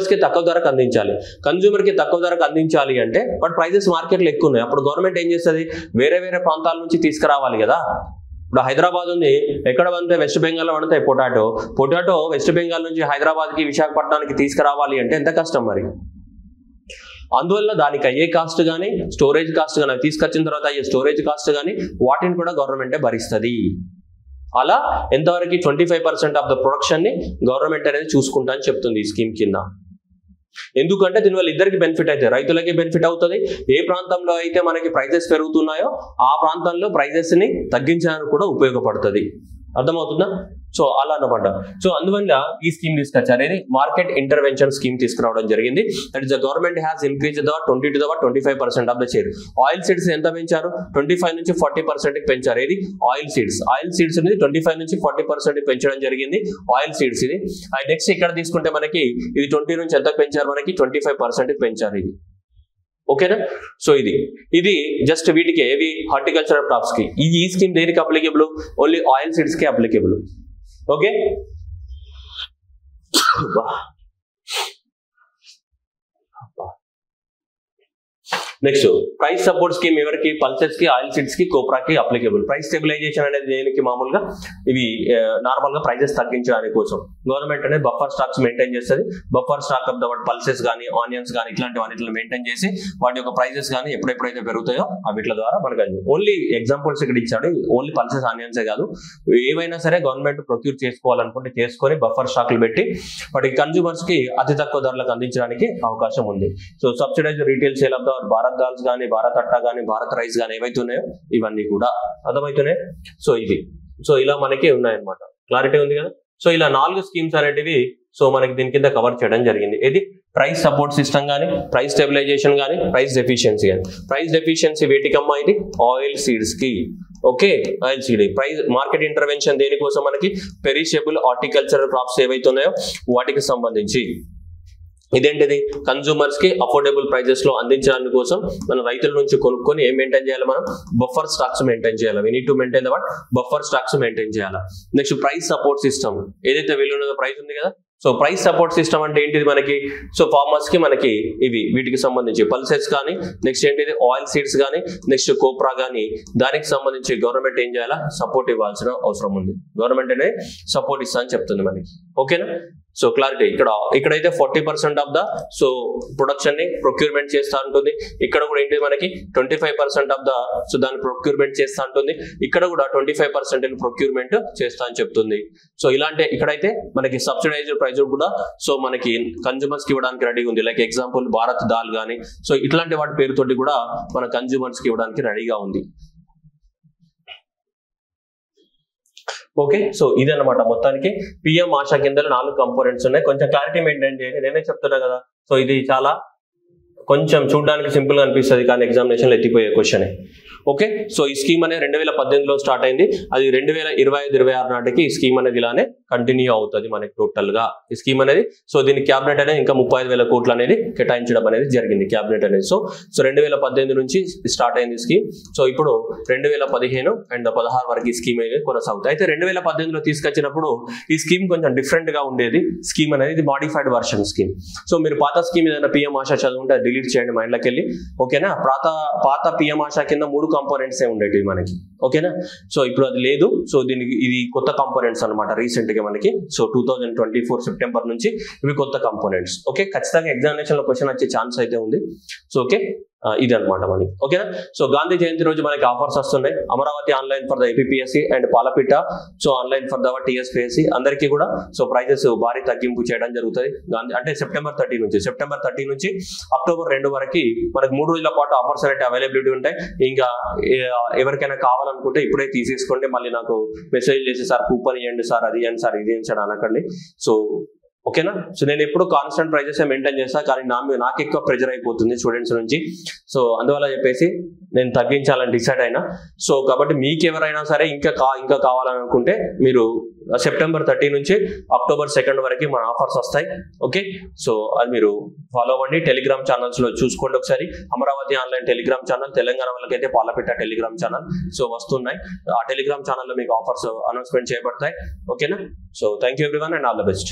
కి తక్కువ ధరకు అందించాలి. కన్జ్యూమర్ కి తక్కువ ధరకు అందించాలి అంటే బట్ ప్రైజెస్ మార్కెట్లో ఎక్కువ ఉన్నాయి. అప్పుడు గవర్నమెంట్ ఏం చేస్తుంది, వేరే ప్రాంతాల నుంచి తీసుకురావాలి కదా. ఇప్పుడు హైదరాబాద్ ఉంది, ఎక్కడ పడితే వెస్ట్ బెంగాల్లో పడతాయి పొటాటో వెస్ట్ బెంగాల్ నుంచి హైదరాబాద్కి, విశాఖపట్నానికి తీసుకురావాలి అంటే ఎంత కష్టం మరి. అందువల్ల దానికి అయ్యే కాస్ట్ కానీ, స్టోరేజ్ కాస్ట్ కానీ, తీసుకొచ్చిన తర్వాత అయ్యే స్టోరేజ్ కాస్ట్ కానీ వాటిని కూడా గవర్నమెంటే భరిస్తుంది. అలా ఎంతవరకు 25% ఆఫ్ ద ప్రొడక్షన్ ని గవర్నమెంట్ అనేది చూసుకుంటా అని చెప్తుంది ఈ స్కీమ్ కింద. ఎందుకంటే దీనివల్ల ఇద్దరికి బెనిఫిట్ అవుతుంది, రైతులకి బెనిఫిట్ అవుతుంది. ఏ ప్రాంతంలో అయితే మనకి ప్రైజెస్ పెరుగుతున్నాయో ఆ ప్రాంతంలో ప్రైజెస్ ని తగ్గించడానికి కూడా ఉపయోగపడుతుంది. అర్థమవుతుందా? సో అలా అన్నమాట. సో అందువల్ల ఈ స్కీమ్ తీసుకొచ్చారు, ఇది మార్కెట్ ఇంటర్వెన్షన్ స్కీమ్ తీసుకురావడం జరిగింది. That is the government has increase the 20 to 25% of the share. Oil seeds ఎంత పెంచారు, 25 నుంచి 40% పెంచారు. ఇది ఆయిల్ సీడ్స్ అనేది 25 నుంచి 40% పెంచడం జరిగింది. ఆయిల్ సీడ్స్ ఇది. నెక్స్ట్ ఇక్కడ తీసుకుంటే మనకి ఇది 20 నుంచి ఎంత పెంచారు, మనకి 25% పెంచారు ఇది. ఓకేనా? సో ఇది జస్ట్ వీటికి ఏవి హార్టికల్చరల్ క్రాప్స్ కి. ఈ స్కీమ్ దేనికి అప్లికేబుల్, ఓన్లీ ఆయిల్ సీడ్స్ కి applicable. Okay, next price support scheme ఎవరికి, పల్సెస్ కి, ఆయిల్ సీడ్స్ కి, కోప్రాకి అప్లికేబుల్. ప్రైస్ స్టెబిలైజేషన్ అనేది దేనికి, మామూలుగా ఇవి నార్మల్ గా ప్రైజెస్ తగ్గించడానికి కోసం గవర్నమెంట్ అనేది బఫర్ స్టాక్స్ మెయింటైన్ చేస్తుంది. Buffer stock of the pulses కానీ, ఆనియన్స్ కానీ ఇట్లాంటి వాటిని మెయింటైన్ చేసి వాటి యొక్క ప్రైజెస్ కానీ ఎప్పుడైతే పెరుగుతాయో వీటి ద్వారా మనకు ఓన్లీ ఎగ్జాంపుల్స్ ఇక్కడ ఇచ్చాడు. ఓన్లీ పల్సెస్, ఆనియన్సే కాదు, ఏవైనా సరే గవర్నమెంట్ ప్రొక్యూర్ చేసుకోవాలనుకుంటే చేసుకొని బఫర్ స్టాక్లు పెట్టి వాటికి కన్జ్యూమర్స్ కి అతి తక్కువ ధరలకు అందించడానికి అవకాశం ఉంది. So subsidise retail sale of the Bharat dals కానీ, భారత్ అట్టా కానీ, భారత్ రైస్ కానీ ఏవైతే ఉన్నాయో ఇవన్నీ కూడా అర్థమవుతున్నాయి. సో ఇలా మనకి ఉన్నాయన్నమాట. క్లారిటీ ఉంది కదా. సో ఇలా 4 స్కీమ్స్ అనేటివి సో మనకి దీని కింద కవర్ చేయడం జరిగింది. ఇది ప్రైస్ సపోర్ట్ సిస్టమ్ కానీ, ప్రైస్ స్టెబిలైజేషన్ కానీ, ప్రైస్ డెఫిషియన్సీ కానీ. ప్రైస్ డెఫిషియన్సీ వేటికమ్మా, ఇది ఆయిల్ సీడ్స్ కి. Okay, oil seed. Price market intervention దేనికోసం, మనకి పెరిషబుల్ హార్టికల్చరల్ క్రాప్స్ ఏవైతే ఉన్నాయో వాటికి సంబంధించి. ఇదేంటిది, కన్జ్యూమర్స్ కి అఫోర్డబుల్ ప్రైజెస్ లో అందించడానికి కోసం మనం రైతుల నుంచి కొనుక్కొని ఏం మెయింటైన్ చేయాలి, మనం బఫర్ స్టాక్స్ మెయింటైన్ చేయాలి. We need to maintain the what, buffer stocks maintain చేయాలి. నెక్స్ట్ ప్రైస్ సపోర్ట్ సిస్టమ్, ఏదైతే విలువ ప్రైస్ ఉంది కదా, సో ప్రైస్ సపోర్ట్ సిస్టమ్ అంటే ఏంటిది మనకి, సో ఫార్మర్స్ కి మనకి ఇవి వీటికి సంబంధించి పల్సెస్ కానీ, నెక్స్ట్ ఏంటిది ఆయిల్ సీడ్స్ కానీ, నెక్స్ట్ కోప్రా కానీ, దానికి సంబంధించి గవర్నమెంట్ ఏం చేయాలా, సపోర్ట్ ఇవ్వాల్సిన అవసరం ఉంది. గవర్నమెంట్ అనేది సపోర్ట్ ఇస్తా అని చెప్తుంది మనకి. ఓకేనా, సో క్లారిటీ. ఇక్కడైతే 40% ఆఫ్ ద సో ప్రొడక్షన్ ని ప్రొక్యూర్మెంట్ చేస్తా ఉంటుంది. ఇక్కడ కూడా ఏంటి మనకి 25% ఆఫ్ ద సో దాన్ని ప్రొక్యూర్మెంట్ చేస్తా ఉంటుంది. ఇక్కడ కూడా 25% ప్రొక్యూర్మెంట్ చేస్తా అని చెప్తుంది. సో ఇలాంటి ఇక్కడైతే మనకి సబ్సిడైజ్డ్ ప్రైస్ కూడా సో మనకి కన్జ్యూమర్స్ కి ఇవ్వడానికి రెడీగా ఉంది. లైక్ ఎగ్జాంపుల్ భారత్ దాల్ కానీ, సో ఇట్లాంటి వాటి పేరుతోటి కూడా మన కన్జ్యూమర్స్ కి ఇవ్వడానికి రెడీగా ఉంది. ఓకే, సో ఇదన్నమాట మొత్తానికి పిఎం ఆశా కింద 4 కంపోనెంట్స్ ఉన్నాయి. కొంచెం క్లారిటీ మెయింటైన్ చేయండి. నేనే చెప్తున్నా కదా, సో ఇది చాలా కొంచెం చూడడానికి సింపుల్ గా అనిపిస్తుంది కానీ ఎగ్జామినేషన్ లో ఎత్తిపోయే క్వశ్చన్. ఓకే, సో ఈ స్కీమ్ అనేది 2018లో స్టార్ట్ అయింది. అది 2025-26 నాటికి ఈ స్కీమ్ అనేది ఇలానే కంటిన్యూ అవుతుంది మనకి టోటల్ గా ఈ స్కీమ్ అనేది. సో దీని క్యాబినెట్ అనేది ఇంకా 35,000 కోట్లు అనేది కేటాయించడం అనేది జరిగింది క్యాబినెట్ అనేది. సో 2018 నుంచి స్టార్ట్ అయింది స్కీమ్. సో ఇప్పుడు 2015 అండ్ 16 వరకు ఈ స్కీమ్ అనేది కొనసాగుతుంది. అయితే 2018లో తీసుకొచ్చినప్పుడు ఈ స్కీమ్ కొంచెం డిఫరెంట్ గా ఉండేది. స్కీమ్ అనేది ఇది మాడిఫైడ్ వర్షన్ స్కీమ్. సో మీరు పాత స్కీమ్ ఏదైనా పిఎం ఆశా చదువుంటే డిలీట్ చేయండి మైండ్లోకి వెళ్ళి. ఓకేనా, పాత పిఎం ఆశా కింద 3 కంపోనెంట్స్ ఉండేవి మనకి. ఓకేనా, సో ఇప్పుడు అది లేదు. సో దీనికి ఇది కొత్త కంపోనెంట్స్ అనమాట రీసెంట్ గా మనకి. సో 2024 సెప్టెంబర్ నుంచి ఇవి కొత్త కంపోనెంట్స్. ఓకే, ఖచ్చితంగా ఎగ్జామినేషన్ లో క్వశ్చన్ వచ్చే ఛాన్స్ అయితే ఉంది. సో ఓకే, ఇది అనమాట మనకి. ఓకేనా, సో గాంధీ జయంతి రోజు మనకి ఆఫర్స్ వస్తున్నాయి. Amaravati online for the APSC and Palapitta so online for the TSPSC అందరికీ కూడా సో ప్రైజెస్ భారీ తగ్గింపు చేయడం జరుగుతుంది. గాంధీ అంటే సెప్టెంబర్ 30 నుంచి అక్టోబర్ 2 వరకు మనకి 3 రోజుల పాటు ఆఫర్స్ అనేవి అవైలబిలిటీ ఉంటాయి. ఇంకా ఎవరికైనా కావాలనుకుంటే ఇప్పుడే తీసేసుకోండి. మళ్ళీ నాకు మెసేజ్ చేసి సార్ కూపన్ ఇవ్వండి సార్, అది ఇవ్వండి సార్, ఇది ఇవ్వండి సార్ అనకండి. సో ఓకేనా, సో నేను ఎప్పుడు కాన్స్టెంట్ ప్రైజెస్ మెయింటైన్ చేస్తాను, కానీ నాకు ఎక్కువ ప్రెజర్ అయిపోతుంది స్టూడెంట్స్ నుంచి. సో అందువల్ల చెప్పేసి నేను తగ్గించాలని డిసైడ్ అయినా. సో కాబట్టి మీకు ఎవరైనా సరే ఇంకా కావాలనుకుంటే మీరు సెప్టెంబర్ 30 నుంచి అక్టోబర్ 2 వరకు మన ఆఫర్స్ వస్తాయి. ఓకే, సో అది మీరు ఫాలో అవ్వండి. టెలిగ్రామ్ ఛానల్స్ లో చూసుకోండి ఒకసారి. Amaravati online Telegram channel, Telangana వాళ్ళకైతే పాలపిట్ట టెలిగ్రామ్ ఛానల్ సో వస్తున్నాయి. ఆ టెలిగ్రామ్ ఛానల్లో మీకు ఆఫర్స్ అనౌన్స్మెంట్ చేయబడతాయి. ఓకేనా, so thank you everyone and all the best.